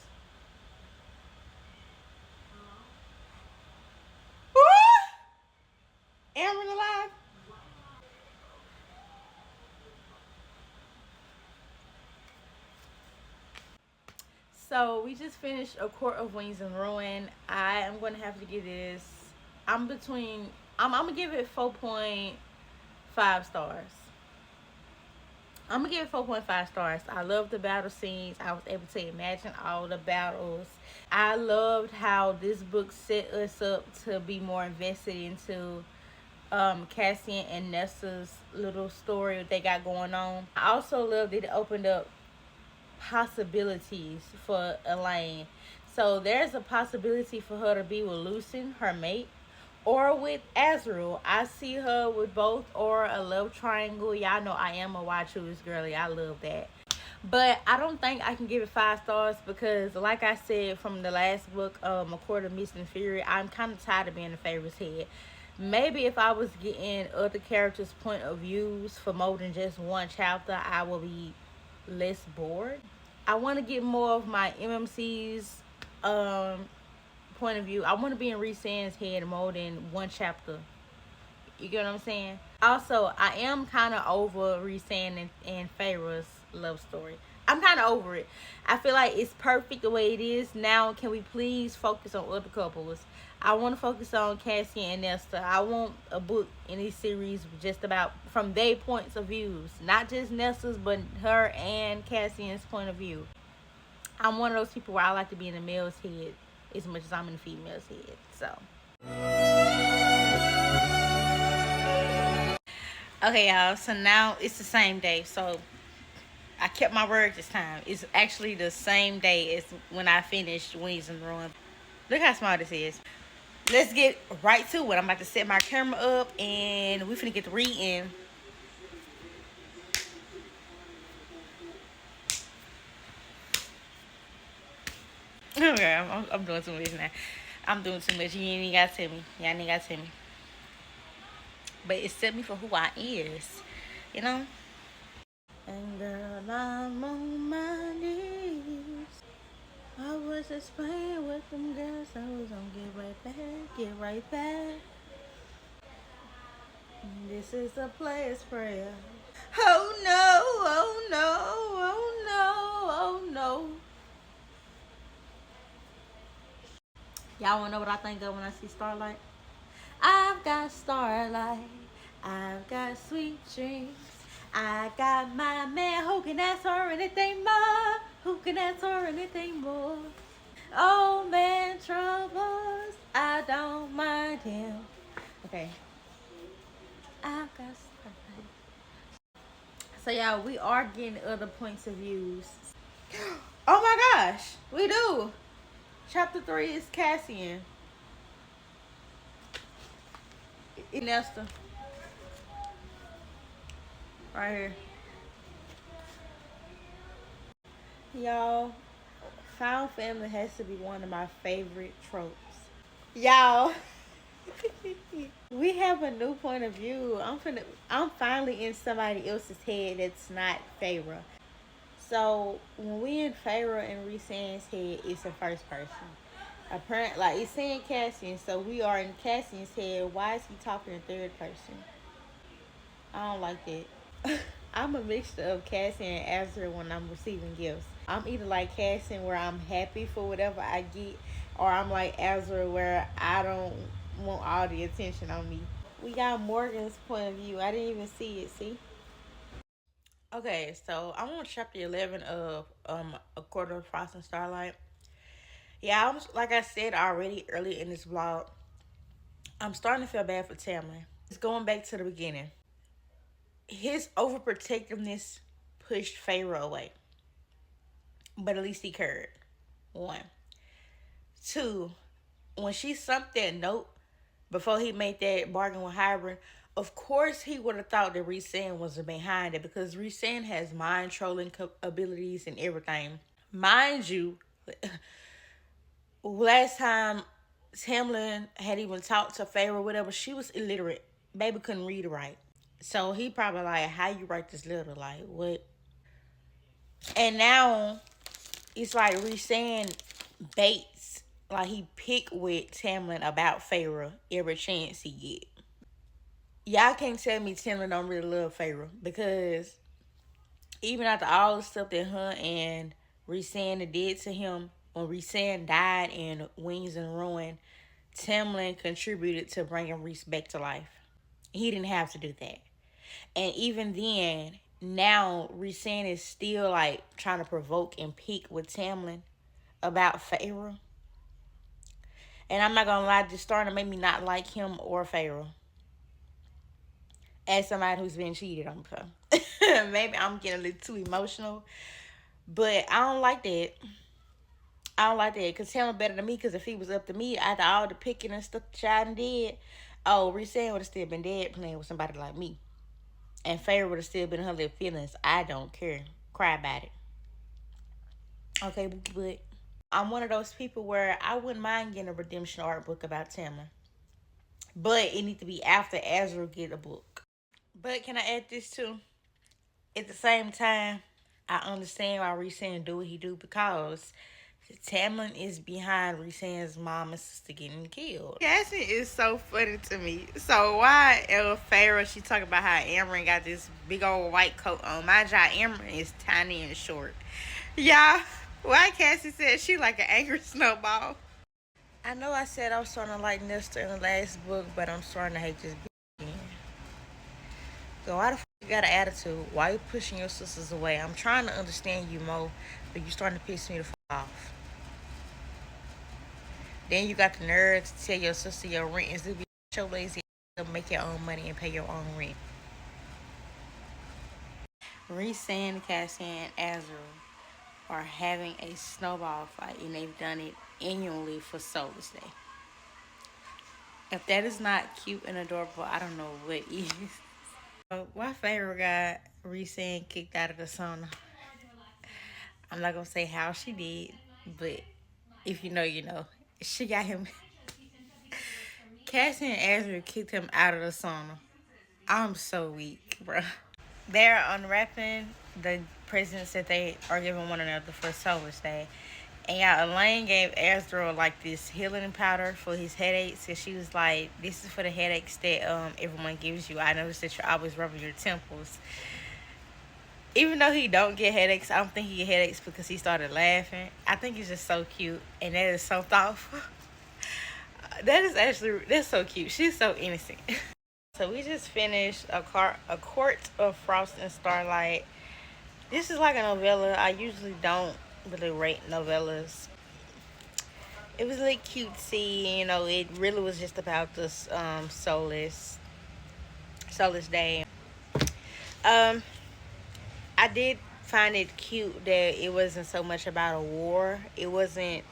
Amryn alive? So we just finished A Court of Wings and Ruin. I am going to have to give this. I'm gonna give it 4.5 stars. I'm gonna give it 4.5 stars. I love the battle scenes. I was able to imagine all the battles. I loved how this book set us up to be more invested into Cassian and Nessa's little story they got going on. I also loved it opened up possibilities for Elaine. So there's a possibility for her to be with Lucien, her mate, or with Azrael. I see her with both or a love triangle. Y'all know I am a Why Choose girly. I love that. But I don't think I can give it 5 stars because, like I said from the last book, A Court of Mist and Fury, I'm kind of tired of being the favorite's head. Maybe if I was getting other characters' point of views for more than just one chapter, I will be less bored. I want to get more of my MMC's point of view. I want to be in Rhysand's head more than one chapter. You get what I'm saying? Also, I am kind of over Rhysand and Feyre's love story. I'm kind of over it. I feel like it's perfect the way it is. Now, can we please focus on other couples? I want to focus on Cassian and Nesta. I want a book in this series just about from their points of views. Not just Nesta's, but her and Cassian's point of view. I'm one of those people where I like to be in the male's head as much as I'm in the female's head. So. Okay, y'all. So now it's the same day. So I kept my word this time. It's actually the same day as when I finished Wings and Ruin. Look how small this is. Let's get right to it. I'm about to set my camera up and we finna get to reading. Okay, I'm doing too much now. I'm doing too much. You ain't even gotta tell me. Y'all ain't gotta tell me. But it set me for who I is. You know? And girl, I'm on my knees. I was just playing with them girls. I was gonna get right back, get right back. This is a player's prayer. Oh no, oh no, oh no, oh no. Y'all wanna know what I think of when I see starlight? I've got starlight. I've got sweet dreams. I got my man who can ask for anything more. Who can ask for anything more? Oh man, troubles. I don't mind him. Okay. I've got starlight. So y'all, we are getting other points of views. Oh my gosh, we do. Chapter 3 is Cassian. Nesta. Right here. Y'all, found family has to be one of my favorite tropes. Y'all, we have a new point of view. I'm finally in somebody else's head that's not Feyre. So when we in Feyre and Rhysand's head, it's the first person. Apparently, like it's saying Cassian, so we are in Cassian's head. Why is he talking in third person? I don't like that. I'm a mixture of Cassian and Azrael when I'm receiving gifts. I'm either like Cassian where I'm happy for whatever I get, or I'm like Azrael where I don't want all the attention on me. We got Morgan's point of view. I didn't even see it. See? Okay, so I'm on chapter 11 of A Quarter of Frost and Starlight. Yeah, like I said already earlier in this vlog, I'm starting to feel bad for Tamlin. It's going back to the beginning. His overprotectiveness pushed Feyre away. But at least he cared. 1. 2, when she sent that note before he made that bargain with Hybrid, of course he would have thought that Rhysand was behind it because Rhysand has mind trolling abilities and everything. Mind you, last time Tamlin had even talked to Feyre or whatever, she was illiterate. Baby couldn't read or write. So he probably like, how you write this letter? Like, what? And now it's like Rhysand baits. Like he pick with Tamlin about Feyre every chance he get. Y'all can't tell me Tamlin don't really love Feyre because even after all the stuff that her and Rhysand did to him, when Rhysand died in Wings and Ruin, Tamlin contributed to bringing Rhys back to life. He didn't have to do that. And even then, now Rhysand is still like trying to provoke and peak with Tamlin about Feyre. And I'm not gonna lie, this starting to make me not like him or Feyre. As somebody who's been cheated on, so maybe I'm getting a little too emotional. But I don't like that. I don't like that because Tamlin better than me. Because if he was up to me, after all the picking and stuff the child did, oh, Rhysand would have still been dead playing with somebody like me. And Feyre would have still been in her little feelings. I don't care. Cry about it. Okay, but I'm one of those people where I wouldn't mind getting a redemption art book about Tamlin. But it needs to be after Azriel get a book. But can I add this too? At the same time, I understand why Rhysand do what he do because Tamlin is behind Rhysand's mom and sister getting killed. Cassie is so funny to me. So why Feyre, she talking about how Amryn got this big old white coat on. My job, Amryn is tiny and short. Yeah, why Cassie said she like an angry snowball. I know I said I was starting to like Nestor in the last book, but I'm starting to hate this bitch again. So why the fuck you got an attitude? Why you pushing your sisters away? I'm trying to understand you more, but you starting to piss me the fuck off. Then you got the nerve to tell your sister your rent is to be your lazy to make your own money and pay your own rent. Rhysand, Cassian, and Azriel are having a snowball fight, and they've done it annually for Soulless Day. If that is not cute and adorable, I don't know what is. My favorite got Rhysand kicked out of the sauna. I'm not gonna say how she did, but if you know, you know. She got him. Cassie and Azriel kicked him out of the sauna. I'm so weak, bro. They're unwrapping the presents that they are giving one another for Soulless Day. And yeah, Elaine gave Azriel like this healing powder for his headaches. And she was like, this is for the headaches that everyone gives you. I noticed that you're always rubbing your temples. Even though he don't get headaches, I don't think he get headaches because he started laughing. I think he's just so cute. And that is so thoughtful. That's so cute. She's so innocent. So we just finished a Court of Frost and Starlight. This is like a novella. I usually don't really rate novellas. It was really cutesy, you know. It really was just about this soulless day. I did find it cute that it wasn't so much about a war. It wasn't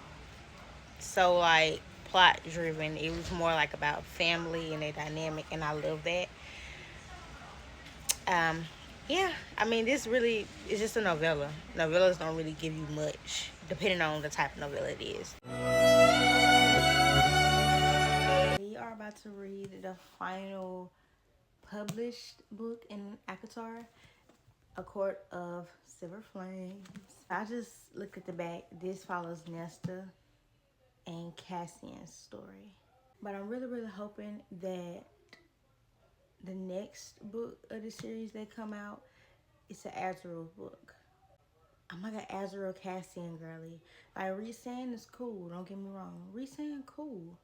so like plot driven. It was more like about family and a dynamic, and I love that. Yeah, I mean, this really is just a novella. Novellas don't really give you much, depending on the type of novella it is. We are about to read the final published book in ACOTAR, A Court of Silver Flames. I just looked at the back. This follows Nesta and Cassian's story. But I'm really, really hoping that the next book of the series that come out, it's an Azriel book. I'm like an Azriel Cassian girly. Like, Rhysand is cool, don't get me wrong. Rhysand cool.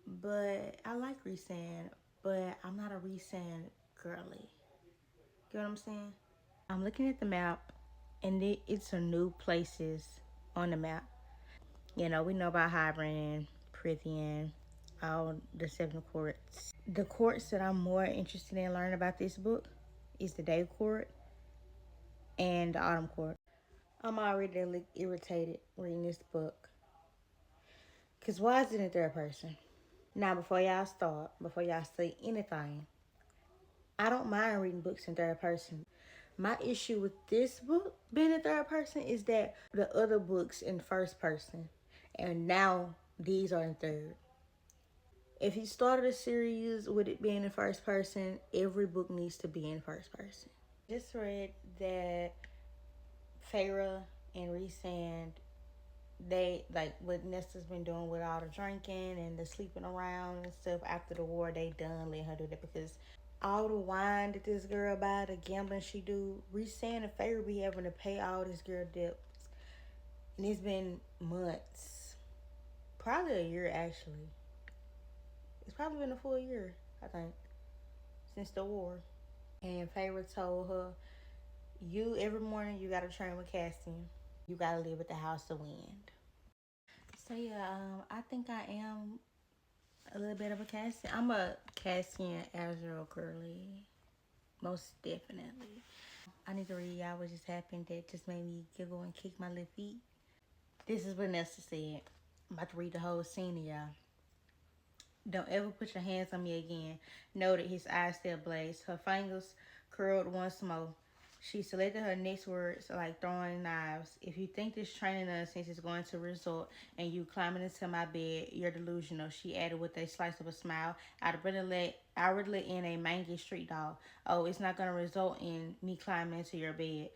But I like Rhysand, but I'm not a Rhysand girly. Get what I'm saying? I'm looking at the map, and it's a new places on the map. You know, we know about Hybern, Prithian, all the 7 courts. The courts that I'm more interested in learning about this book is the Day Court and the Autumn Court. I'm already irritated reading this book. Because why is it in third person? Now, before y'all say anything, I don't mind reading books in third person. My issue with this book being in third person is that the other books in first person, and now these are in third. If you started a series with it being in first person, every book needs to be in first person. Just read that Feyre and Rhysand, they like what Nesta's been doing with all the drinking and the sleeping around and stuff after the war. They done letting her do that because all the wine that this girl buy, the gambling she do, Rhysand and Feyre be having to pay all this girl debts, and it's been months, probably a year actually. It's probably been a full year, I think, since the war. And Favour told her, you, every morning, you gotta train with Cassian. You gotta live at the House of Wind. So yeah, I think I am a little bit of a Cassian. I'm a Cassian Azrael girly. Most definitely. I need to read y'all what just happened that just made me giggle and kick my little feet. This is what Nesta said. I'm about to read the whole scene to y'all. Don't ever put your hands on me again. Noted, his eyes still blazed. Her fingers curled once more. She selected her next words like throwing knives. If you think this training nonsense is going to result in you climbing into my bed, you're delusional, she added with a slice of a smile. I'd rather let in a mangy street dog. Oh, it's not going to result in me climbing into your bed.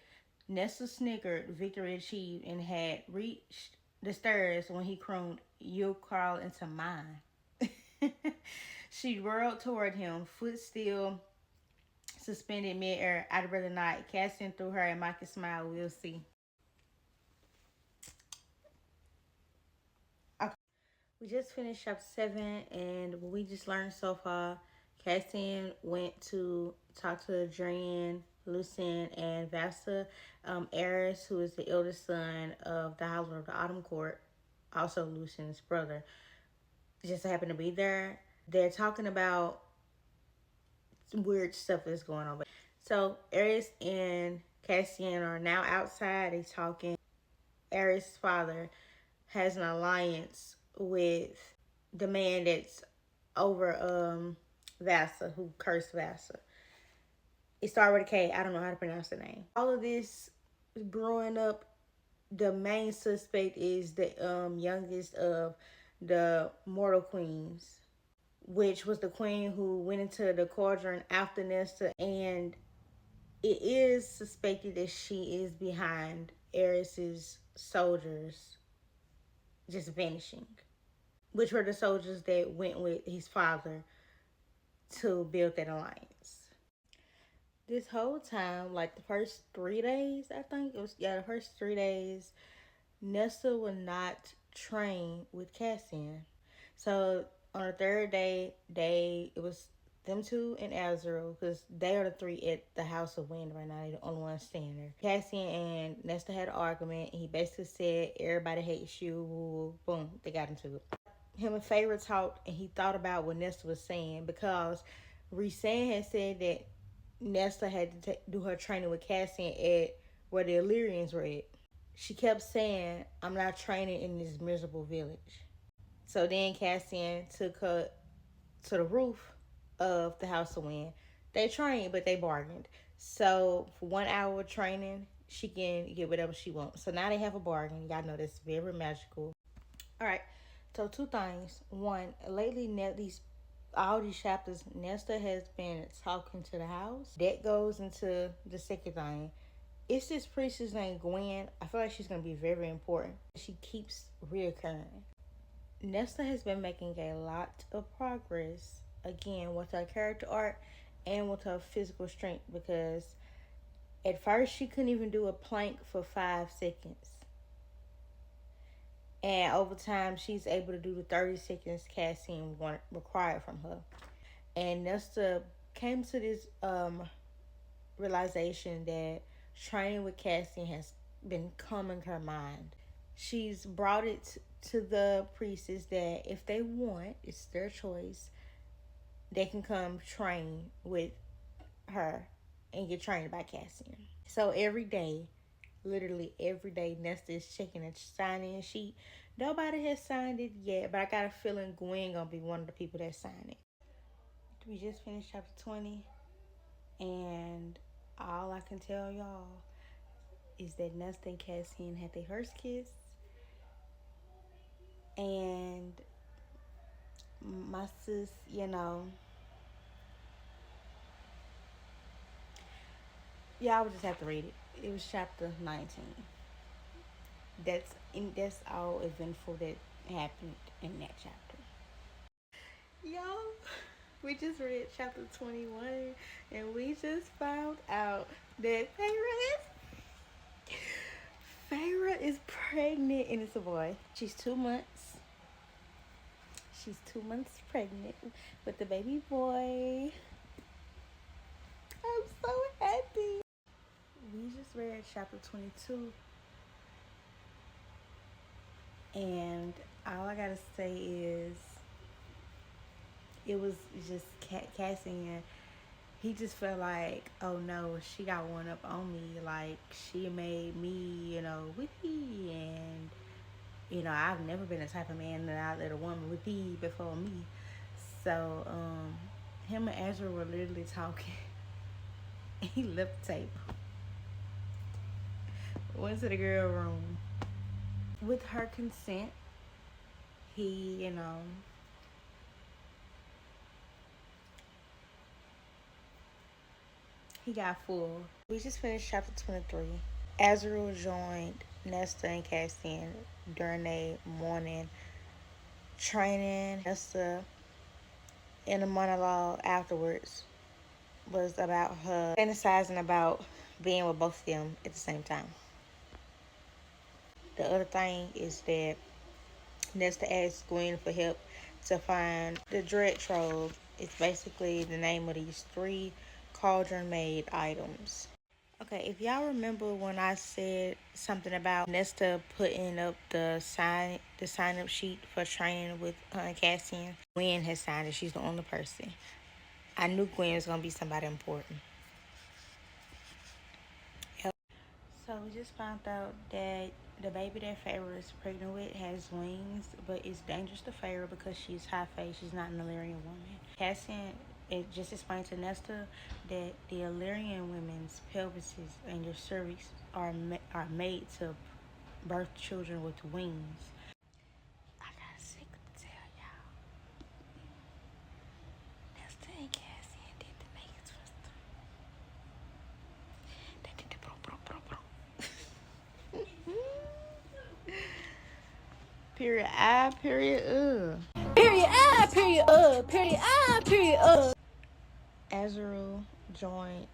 Nesta snickered, victory achieved, and had reached the stairs when he crooned, you'll crawl into mine. She whirled toward him, foot still suspended midair. I'd rather not. Cassian threw her a mocking smile. We'll see. Okay. We just finished chapter 7, and what we just learned so far, Cassian went to talk to Adrian, Lucien, and Vasta. Aris, who is the eldest son of the Howler of the Autumn Court, also Lucien's brother, just happened to be there. They're talking about weird stuff that's going on. So Aries and Cassian are now outside. They talking. Aries' father has an alliance with the man that's over Vasa, who cursed Vasa. It started with a K. I don't know how to pronounce the name. All of this growing up, the main suspect is the youngest of the mortal queens, which was the queen who went into the cauldron after Nesta, and it is suspected that she is behind Aris's soldiers just vanishing, which were the soldiers that went with his father to build that alliance. This whole time, like the first 3 days, I think it was, the first 3 days, Nesta would not train with Cassian. So on the third day, it was them two and Azrael, because they are the three at the House of Wind right now. They're the only ones staying there. Cassian and Nesta had an argument. He basically said, everybody hates you. Boom, they got into it. Him and Favour talked, and he thought about what Nesta was saying, because Rhysand had said that Nesta had to do her training with Cassian at where the Illyrians were at. She kept saying, I'm not training in this miserable village. So then Cassian took her to the roof of the House of Wind. They trained, but they bargained. So for 1 hour of training, she can get whatever she wants. So now they have a bargain. Y'all know that's very magical. All right. So 2 things. One, lately, all these chapters, Nesta has been talking to the house. That goes into the second thing. It's this priestess named Gwen. I feel like she's going to be very, very important. She keeps reoccurring. Nesta has been making a lot of progress, again, with her character art and with her physical strength, because at first she couldn't even do a plank for 5 seconds. And over time, she's able to do the 30 seconds Cassian required from her. And Nesta came to this realization that training with Cassian has been calming her mind. She's brought it to the priestess that if they want, it's their choice, they can come train with her and get trained by Cassian. So every day, literally every day, Nesta is checking and signing a sheet. Nobody has signed it yet, but I got a feeling Gwen gonna be one of the people that sign it. We just finished chapter 20, and all I can tell y'all is that Nesta and Cassian had their first kiss, and my sis, y'all would just have to read it. It was chapter 19. That's all eventful that happened in that chapter. Y'all, we just read chapter 21, and we just found out that Feyre is pregnant, and it's a boy. She's 2 months. She's 2 months pregnant with the baby boy. I'm read chapter 22, and all I gotta say is it was just Cassian. He just felt like, oh no, she got one up on me. Like, she made me, whippy. And, I've never been the type of man that I let a woman whippy before me. So, him and Ezra were literally talking. He left the table. Went to the girl room. With her consent, he, he got full. We just finished chapter 23. Azrael joined Nesta and Cassian during a morning training. Nesta, in a monologue afterwards, was about her fantasizing about being with both of them at the same time. The other thing is that Nesta asked Gwen for help to find the Dread Trove. It's basically the name of these 3 cauldron-made items. Okay, if y'all remember when I said something about Nesta putting up the sign-up sheet for training with Cassian, Gwen has signed it. She's the only person. I knew Gwen was gonna be somebody important. Yep. So we just found out that the baby that Feyre is pregnant with has wings, but it's dangerous to Feyre because she's high-faced. She's not an Illyrian woman. Cassian, it just explained to Nesta that the Illyrian women's pelvises and their cervix are made to birth children with wings. I got a secret to tell y'all. Nesta and Cassian did the naked twister. They did the bro. Period I, period Period I, period period I, period Azrael joined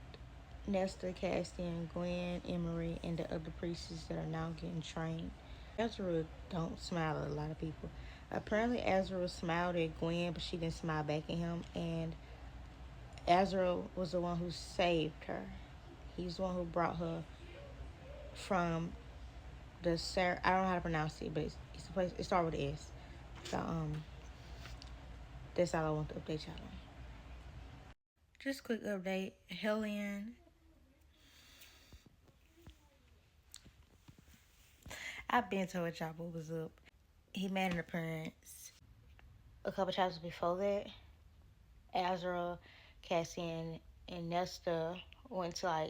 Nesta, Cassian, Gwen, Emery, and the other priests that are now getting trained. Azrael don't smile at a lot of people. Apparently Azrael smiled at Gwen, but she didn't smile back at him, and Azrael was the one who saved her. He's the one who brought her from the I don't know how to pronounce it, but it's a place. It starts with an S. So that's all I want to update y'all on. Just a quick update. Hellion. I've been told y'all what was up. He made an appearance a couple chapters before that. Azrael, Cassian, and Nesta went to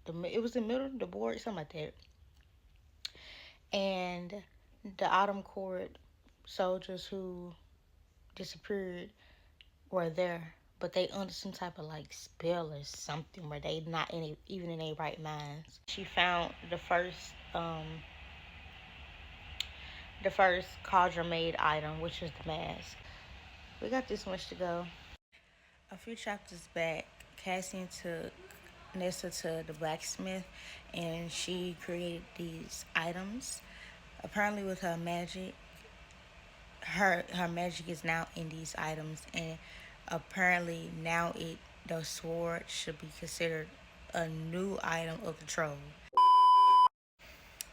it was the middle of the board, something like that. And the Autumn Court soldiers who disappeared were there, but they under some type of spell or something where they not even in their right minds. She found the first cauldron made item, which was the mask. We got this much to go. A few chapters back, Cassian took Nessa to the blacksmith and she created these items. Apparently with her magic, her magic is now in these items, and apparently now the sword should be considered a new item of the trove.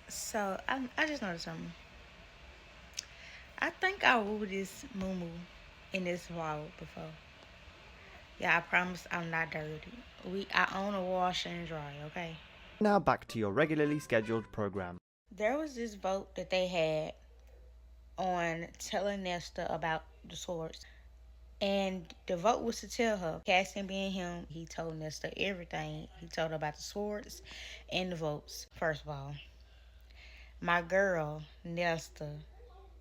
So I just noticed something. I think I wore this muumuu in this vlog before. Yeah, I promise I'm not dirty. I own a washer and dryer, okay? Now back to your regularly scheduled program. There was this vote that they had on telling Nesta about the swords. And the vote was to tell her. Cassian being him, he told Nesta everything. He told her about the swords and the votes. First of all, my girl, Nesta,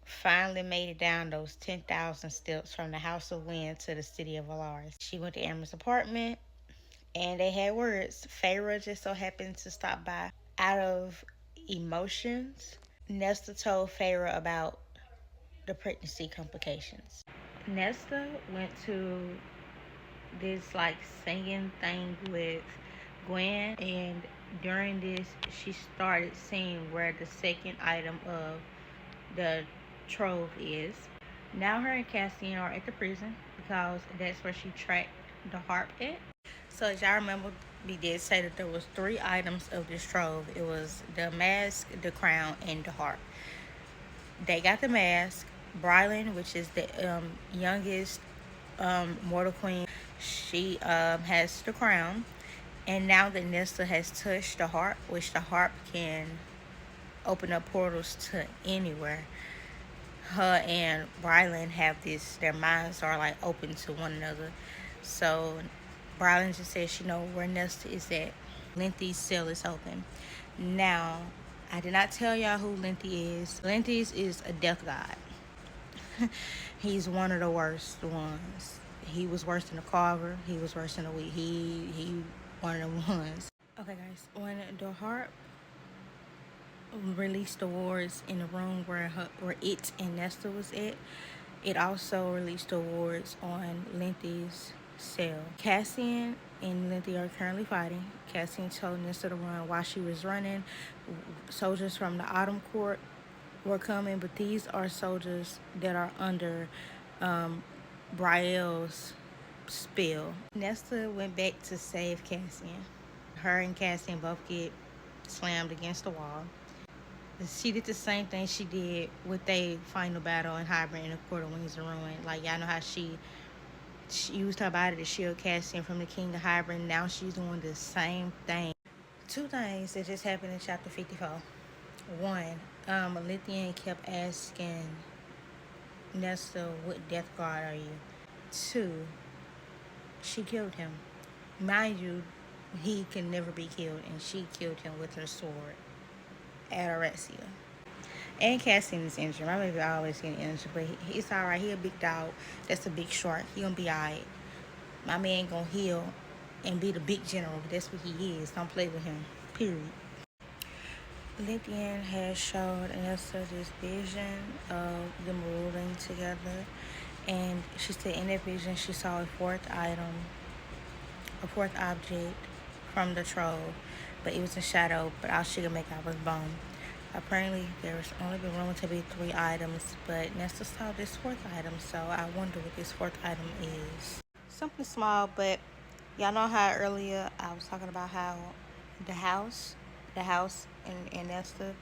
finally made it down those 10,000 steps from the House of Wind to the city of Valaris. She went to Amber's apartment, and they had words. Feyre just so happened to stop by. Out of emotions, Nesta told Feyre about the pregnancy complications. Nesta went to this singing thing with Gwen, and during this she started seeing where the second item of the trove is. Now her and Cassian are at the prison because that's where she tracked the harp at. So as y'all remember, he did say that there was 3 items of this trove. It was the mask, the crown, and the harp. They got the mask. Brylan, which is the youngest mortal queen, she has the crown. And now that Nesta has touched the harp, which the harp can open up portals to anywhere, her and Brylan have this, their minds are like open to one another. So Brylan just said she know where Nesta is at. Linty's cell is open. Now, I did not tell y'all who Linty is. Linty is a death god. He's one of the worst ones. He was worse than a Carver. He was worse than a Wheat. He one of the ones. Okay, guys. When the harp released the wards in the room where it and Nesta was at, it also released the wards on Linty's cell. Cassian and Linty are currently fighting. Cassian told Nesta to run. While she was running, soldiers from the Autumn Court were coming, but these are soldiers that are under Brielle's spell. Nesta went back to save Cassian. Her and Cassian both get slammed against the wall. She did the same thing she did with their final battle in Hybrid in the Court of Wings of Ruin. Like, y'all know how she used her body to shield Cassian from the King of Hybrid. Now she's doing the same thing. 2 things that just happened in chapter 54. One, Lithian kept asking Nesta, what death guard are you? 2, she killed him. Mind you, he can never be killed, and she killed him with her sword at Arexia. And Cassian is injured. My baby always getting injured, but he's alright. He a big dog. That's a big shark. He gonna be alright. My man gonna heal and be the big general. That's what he is. Don't play with him. Period. Lithian has showed Nesta this vision of them ruling together, and she said in that vision she saw a 4th item, a 4th object from the trove, but it was a shadow, but all she could make out was bone. Apparently there's only been room to be 3 items, but Nesta saw this 4th item, so I wonder what this 4th item is. Something small, but y'all know how earlier I was talking about how the house and Nesta,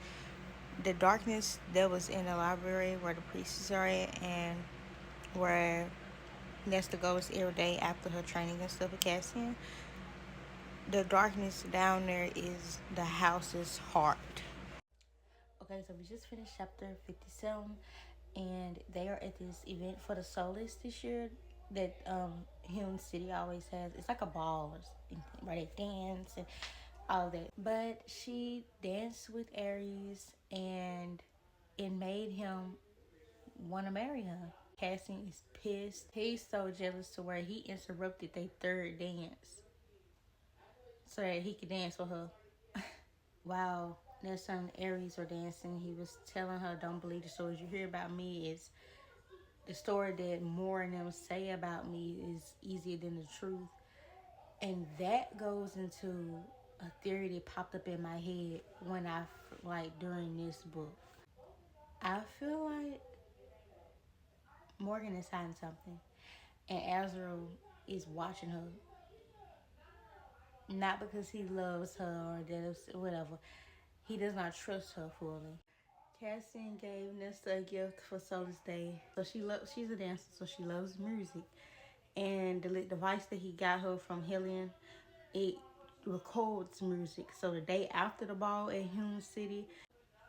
the darkness that was in the library where the priests are at, and where Nesta goes every day after her training and stuff with Cassian. The darkness down there is the house's heart. Okay, so we just finished chapter 57, and they are at this event for the Soulless this year that Hume City always has. It's like a ball where they dance and all that. But she danced with Aries, and it made him want to marry her. Cassian is pissed. He's so jealous to where he interrupted their 3rd dance so that he could dance with her. Wow. There's some Aries were dancing. He was telling her, don't believe the stories you hear about me. Is the story that more and them say about me is easier than the truth. And that goes into a theory that popped up in my head when during this book. I feel like Morgan is hiding something, and Azrael is watching her. Not because he loves her or whatever. He does not trust her fully. Cassian gave Nesta a gift for Soulless Day. So she's a dancer, so she loves music. And the device that he got her from Hellion, it records music. So the day after the ball at Hume City,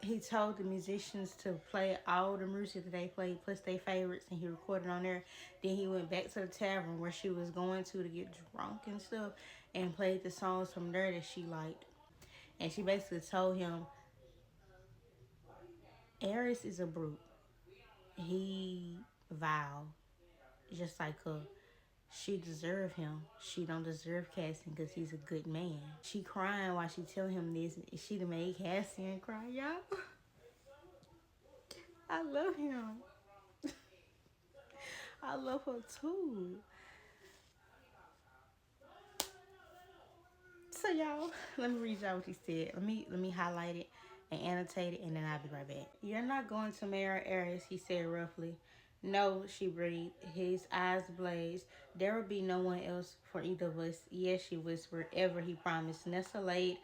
he told the musicians to play all the music that they played, plus their favorites, and he recorded on there. Then he went back to the tavern where she was going to get drunk and stuff, and played the songs from there that she liked. And she basically told him, Aries is a brute. He vile, just like her. She deserve him. She don't deserve Cassian because he's a good man. She crying while she telling him this. She done made Cassian cry, y'all. I love him. I love her too. So y'all, let me read y'all what he said. Let me highlight it and annotate it, and then I'll be right back. You're not going to marry Aries, he said roughly. No, she breathed. His eyes blazed. There would be no one else for either of us. Yes, she whispered. Ever, he promised. Nessa laid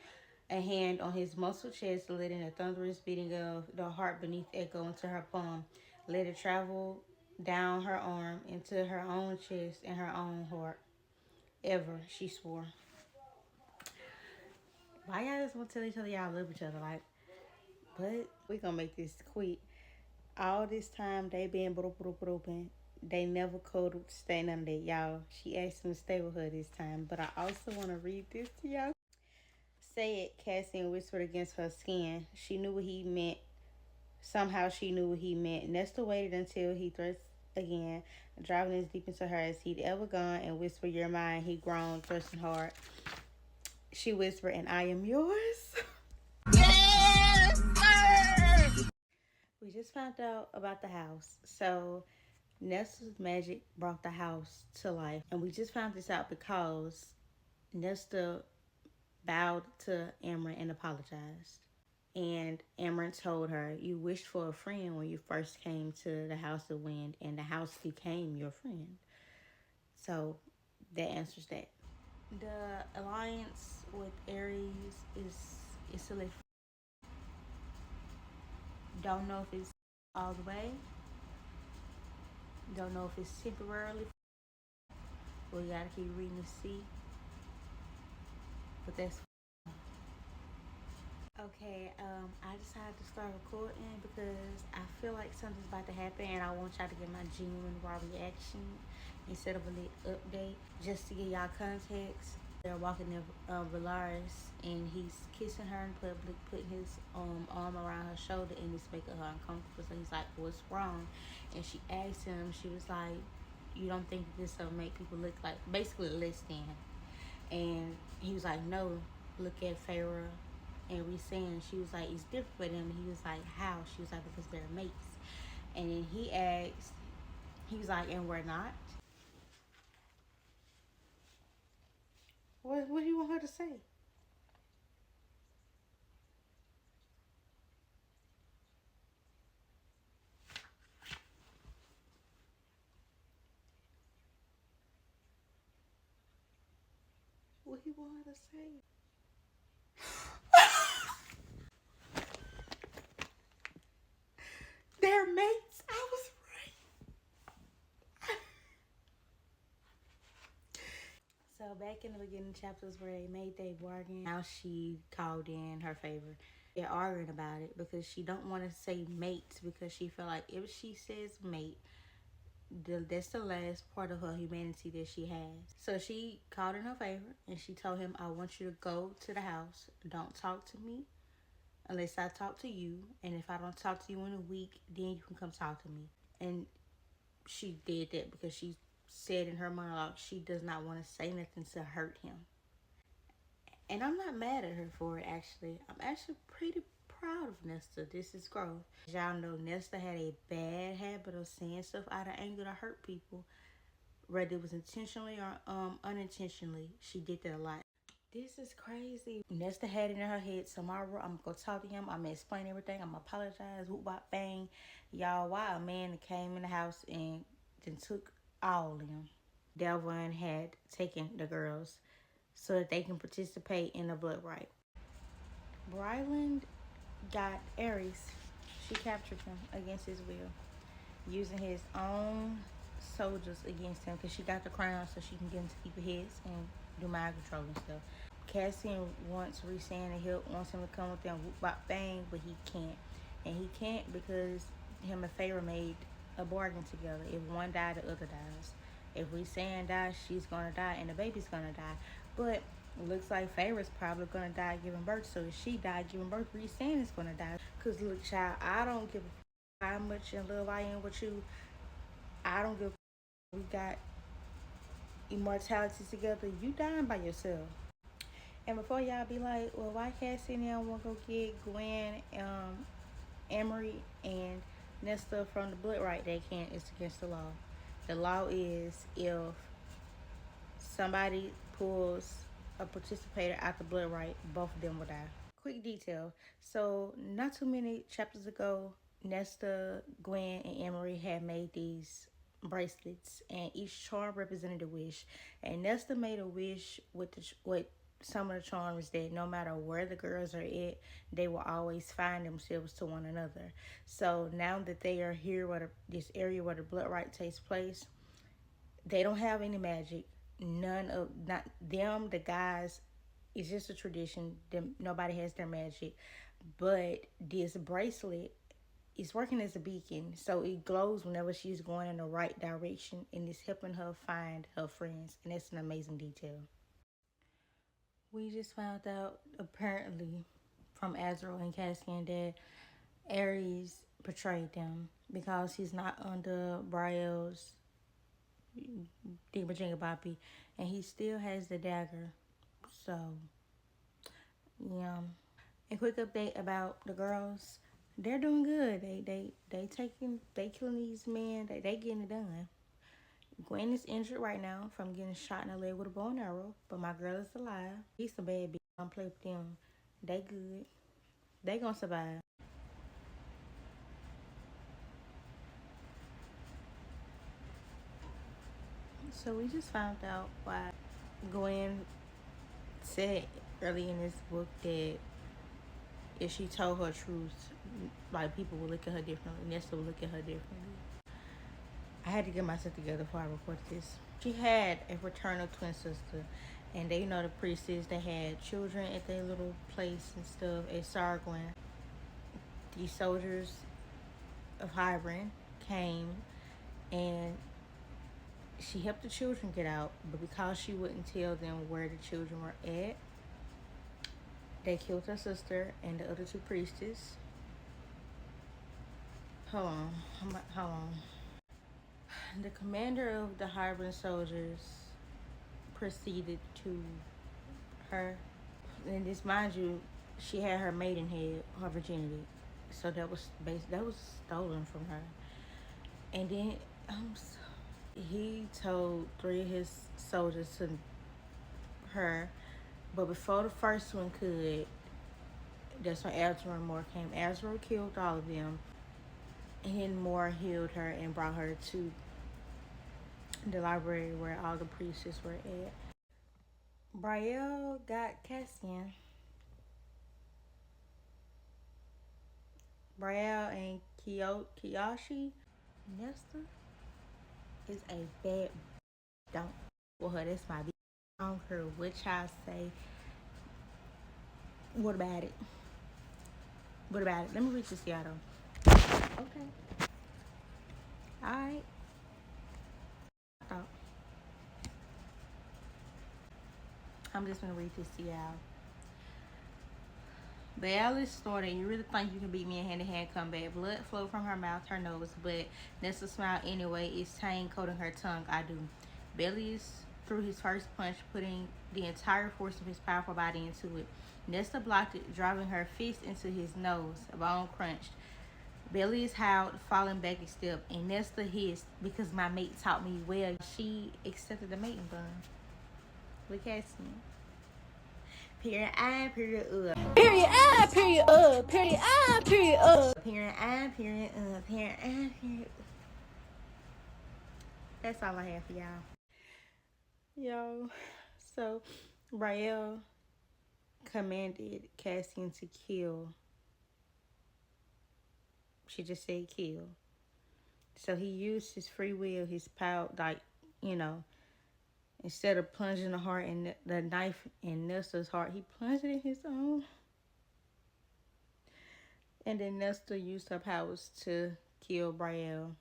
a hand on his muscled chest, letting a thunderous beating of the heart beneath echo into her palm. Let it travel down her arm, into her own chest and her own heart. Ever, she swore. Why y'all just want to tell each other y'all love each other? Like, but we gonna make this quick. All this time they been broken. They never cuddled, stay none of that, y'all. She asked him to stay with her this time, but I also want to read this to y'all. Say it, Cassian whispered against her skin. She knew what he meant. Somehow she knew what he meant. Nesta waited until he thrust again, driving as deep into her as he'd ever gone, and whispered, "You're mine." He groaned, thrusting hard. She whispered, "And I am yours." We just found out about the house. So Nesta's magic brought the house to life. And we just found this out because Nesta bowed to Amryn and apologized. And Amryn told her, "You wished for a friend when you first came to the House of Wind, and the house became your friend." So that answers that. The alliance with Aries is selected. Don't know if it's all the way. Don't know if it's temporarily. We gotta keep reading to see. But that's okay. I decided to start recording because I feel like something's about to happen, and I want y'all to get my genuine raw reaction instead of a lit update. Just to give y'all context, they're walking in Valaris, and he's kissing her in public, putting his arm around her shoulder, and it's making her uncomfortable. So he's like, "What's wrong?" And she asked him. She was like, "You don't think this will make people look like basically less than?" And he was like, "No, look at Farrah and Rhysand." She was like, "It's different for them." He was like, "How?" She was like, "Because they're mates." And then he asked, he was like, "And we're not?" What do you want her to say? What do you want her to say? They're mates. I was right. So back in the beginning chapters where they made their bargain, now she called in her favor. They're arguing about it because she don't want to say mates because she feel like if she says mate, that's the last part of her humanity that she has. So she called in her favor and she told him, "I want you to go to the house. Don't talk to me unless I talk to you. And if I don't talk to you in a week, then you can come talk to me." And she did that because she said in her monologue she does not want to say nothing to hurt him. And I'm not mad at her for it, actually. I'm actually pretty proud of Nesta. This is growth. As y'all know, Nesta had a bad habit of saying stuff out of anger to hurt people. Whether it was intentionally or unintentionally, she did that a lot. This is crazy. Nesta had it in her head, tomorrow I'm gonna go talk to him. I'm gonna explain everything. I'm gonna apologize. Whoop bop bang. Y'all, why a man came in the house and then took all of them. Delvin had taken the girls so that they can participate in the blood right. Bryland got Ares. She captured him against his will, using his own soldiers against him because she got the crown so she can get him to keep his and do mind control and stuff. Cassian wants Rhysand to help, wants him to come with them, whoop bop bang, but he can't. And he can't because him and Farrah made a bargain together. If one died, the other dies. If Rhysand dies, she's gonna die and the baby's gonna die. But it looks like Farrah's probably gonna die giving birth. So if she died giving birth, Rhysand is gonna die. Cause look, child, I don't give a how much in love I am with you. I don't give a we got immortality together. You dying by yourself. And before y'all be like, "Well, why Cassie and them want to go get Gwen, Emery, and Nesta from the blood right?" They can't. It's against the law. The law is if somebody pulls a participator out the blood right, both of them will die. Quick detail. So not too many chapters ago, Nesta, Gwen, and Emery had made these bracelets, and each charm represented a wish. And Nesta made a wish with some of the charms that no matter where the girls are at, they will always find themselves to one another. So now that they are here, this area where the blood rite takes place, they don't have any magic. None of not them, the guys. It's just a tradition. Nobody has their magic, but this bracelet is working as a beacon, so it glows whenever she's going in the right direction, and it's helping her find her friends, and that's an amazing detail. We just found out, apparently, from Azrael and Cassian, that Ares betrayed them because he's not under Brielle's Virginia Boppy, and he still has the dagger. So, yeah. A quick update about the girls. They're doing good. They killing these men. They getting it done. Gwen is injured right now from getting shot in the leg with a bow and arrow, but my girl is alive. He's a bad bitch. Don't play with them. They good. They gonna survive. So we just found out why Gwen said early in this book that if she told her truth, like, people would look at her differently. Nesta would look at her differently. I had to get myself together before I recorded this. She had a fraternal twin sister, and they, the priestess, they had children at their little place and stuff at Sargon. These soldiers of Hybern came, and she helped the children get out, but because she wouldn't tell them where the children were at, they killed her sister and the other two priestesses. Hold on. The commander of the Hybern soldiers proceeded to her, and this, mind you, she had her maidenhead, her virginity, so that was stolen from her. And then he told 3 of his soldiers to her, but before the first one could, that's when Azrael and Moore came. Azrael killed all of them, and then Moore healed her and brought her to the library where all the priestesses were at. Brielle got Cassian. Brielle and Kiyoshi. Nesta is a bad. Don't for her. That's my bitch. I don't care what y'all say. What about it? Let me read this, y'all. Okay. Alright. I'm just gonna read this to y'all. Belle is snorting. You really think you can beat me in hand-to-hand combat? Blood flowed from her mouth, her nose, but Nesta smiled anyway. It's tang coating her tongue. I do. Bellius threw his first punch, putting the entire force of his powerful body into it. Nesta blocked it, driving her fist into his nose. A bone crunched. Bellius howled, falling back a step, and Nesta hissed, because my mate taught me well. She accepted the mating bun. Look at me. Period I, period Period I, period period I, period Period I, period period I, period. That's all I have for y'all. Yo, so Brielle commanded Cassian to kill. She just said kill. So he used his free will, his power, like, instead of plunging the heart in the knife in Nesta's heart, he plunged it in his own. And then Nesta used her powers to kill Brielle,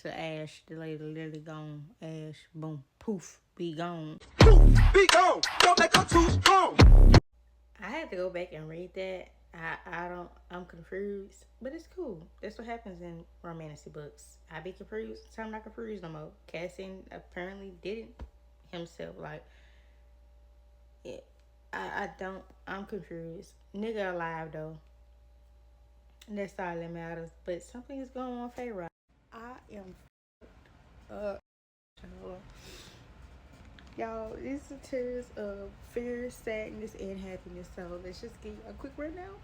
to ash. The lady literally gone. Ash, boom, poof, be gone. Poof, be gone. Don't let go too strong. I had to go back and read that. I'm confused, but it's cool. That's what happens in romantic books. I be confused. I'm not confused no more. Cassian apparently did it himself. Like, I'm confused. Nigga alive though. That's all that matters. But something is going on Pharaoh. I am y'all, these are tears of fear, sadness, and happiness. So let's just get a quick rundown.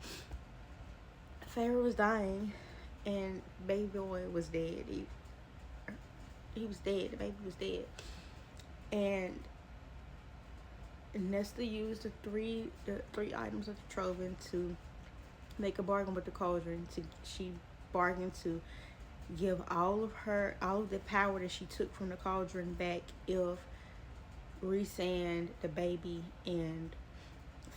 Pharaoh was dying, and baby boy was dead. He was dead. The baby was dead. And Nesta used the three items of the Trovan to make a bargain with the cauldron. She bargained to give all of the power that she took from the cauldron back if Rhysand, the baby, and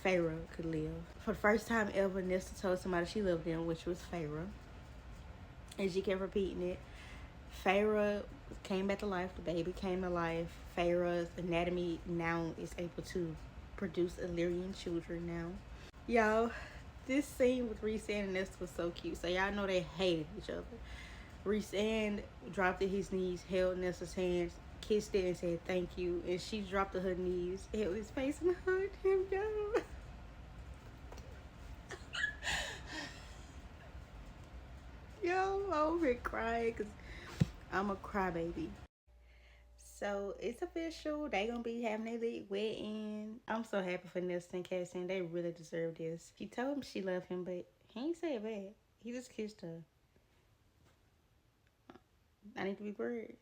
Feyre could live. For the first time ever, Nesta told somebody she loved them, which was Feyre. And she kept repeating it. Feyre came back to life. The baby came to life. Feyre's anatomy now is able to produce Illyrian children now. Y'all, this scene with Rhysand and Nesta was so cute. So y'all know they hated each other. Rhysand dropped to his knees, held Nesta's hands, kissed it, and said thank you. And she dropped to her knees, held his face, and hugged him down. Yo, I'm over here crying because I'm a crybaby. So it's official. They gonna be having their big wedding. I'm so happy for Nesta and Cassian. They really deserve this. She told him she loved him, but he ain't say it bad. He just kissed her. I need to be worried.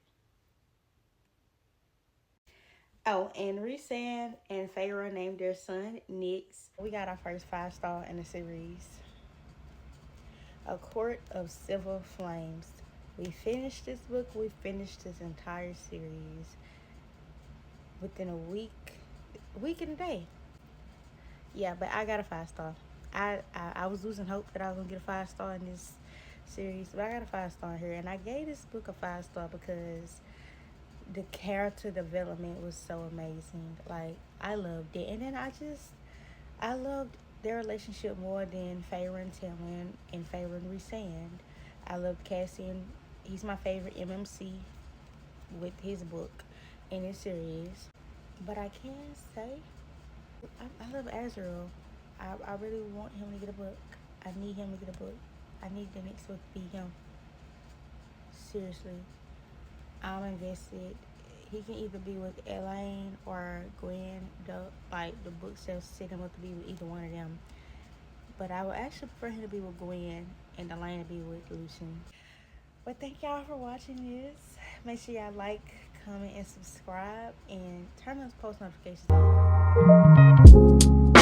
Oh, and Rhysand and Feyre named their son Nyx. We got our first 5-star in the series. A Court of Silver Flames. We finished this book. We finished this entire series within a week and a day. Yeah, but I got a 5-star. I was losing hope that I was gonna get a 5-star in this series, but I got a 5-star here, and I gave this book a 5-star because the character development was so amazing. Like, I loved it, and then I loved their relationship more than Feyre and Tamlin and Feyre and Rhysand. I loved Cassian. He's my favorite MMC with his book in this series. But I can say, I love Azrael. I really want him to get a book. I need him to get a book. I need the next book to be him. Seriously. I'm invested. He can either be with Elaine or Gwen. The book says set him up to be with either one of them. But I would actually prefer him to be with Gwen and Elaine to be with Lucian. But thank y'all for watching this. Make sure y'all like, comment, and subscribe, and turn those post notifications on.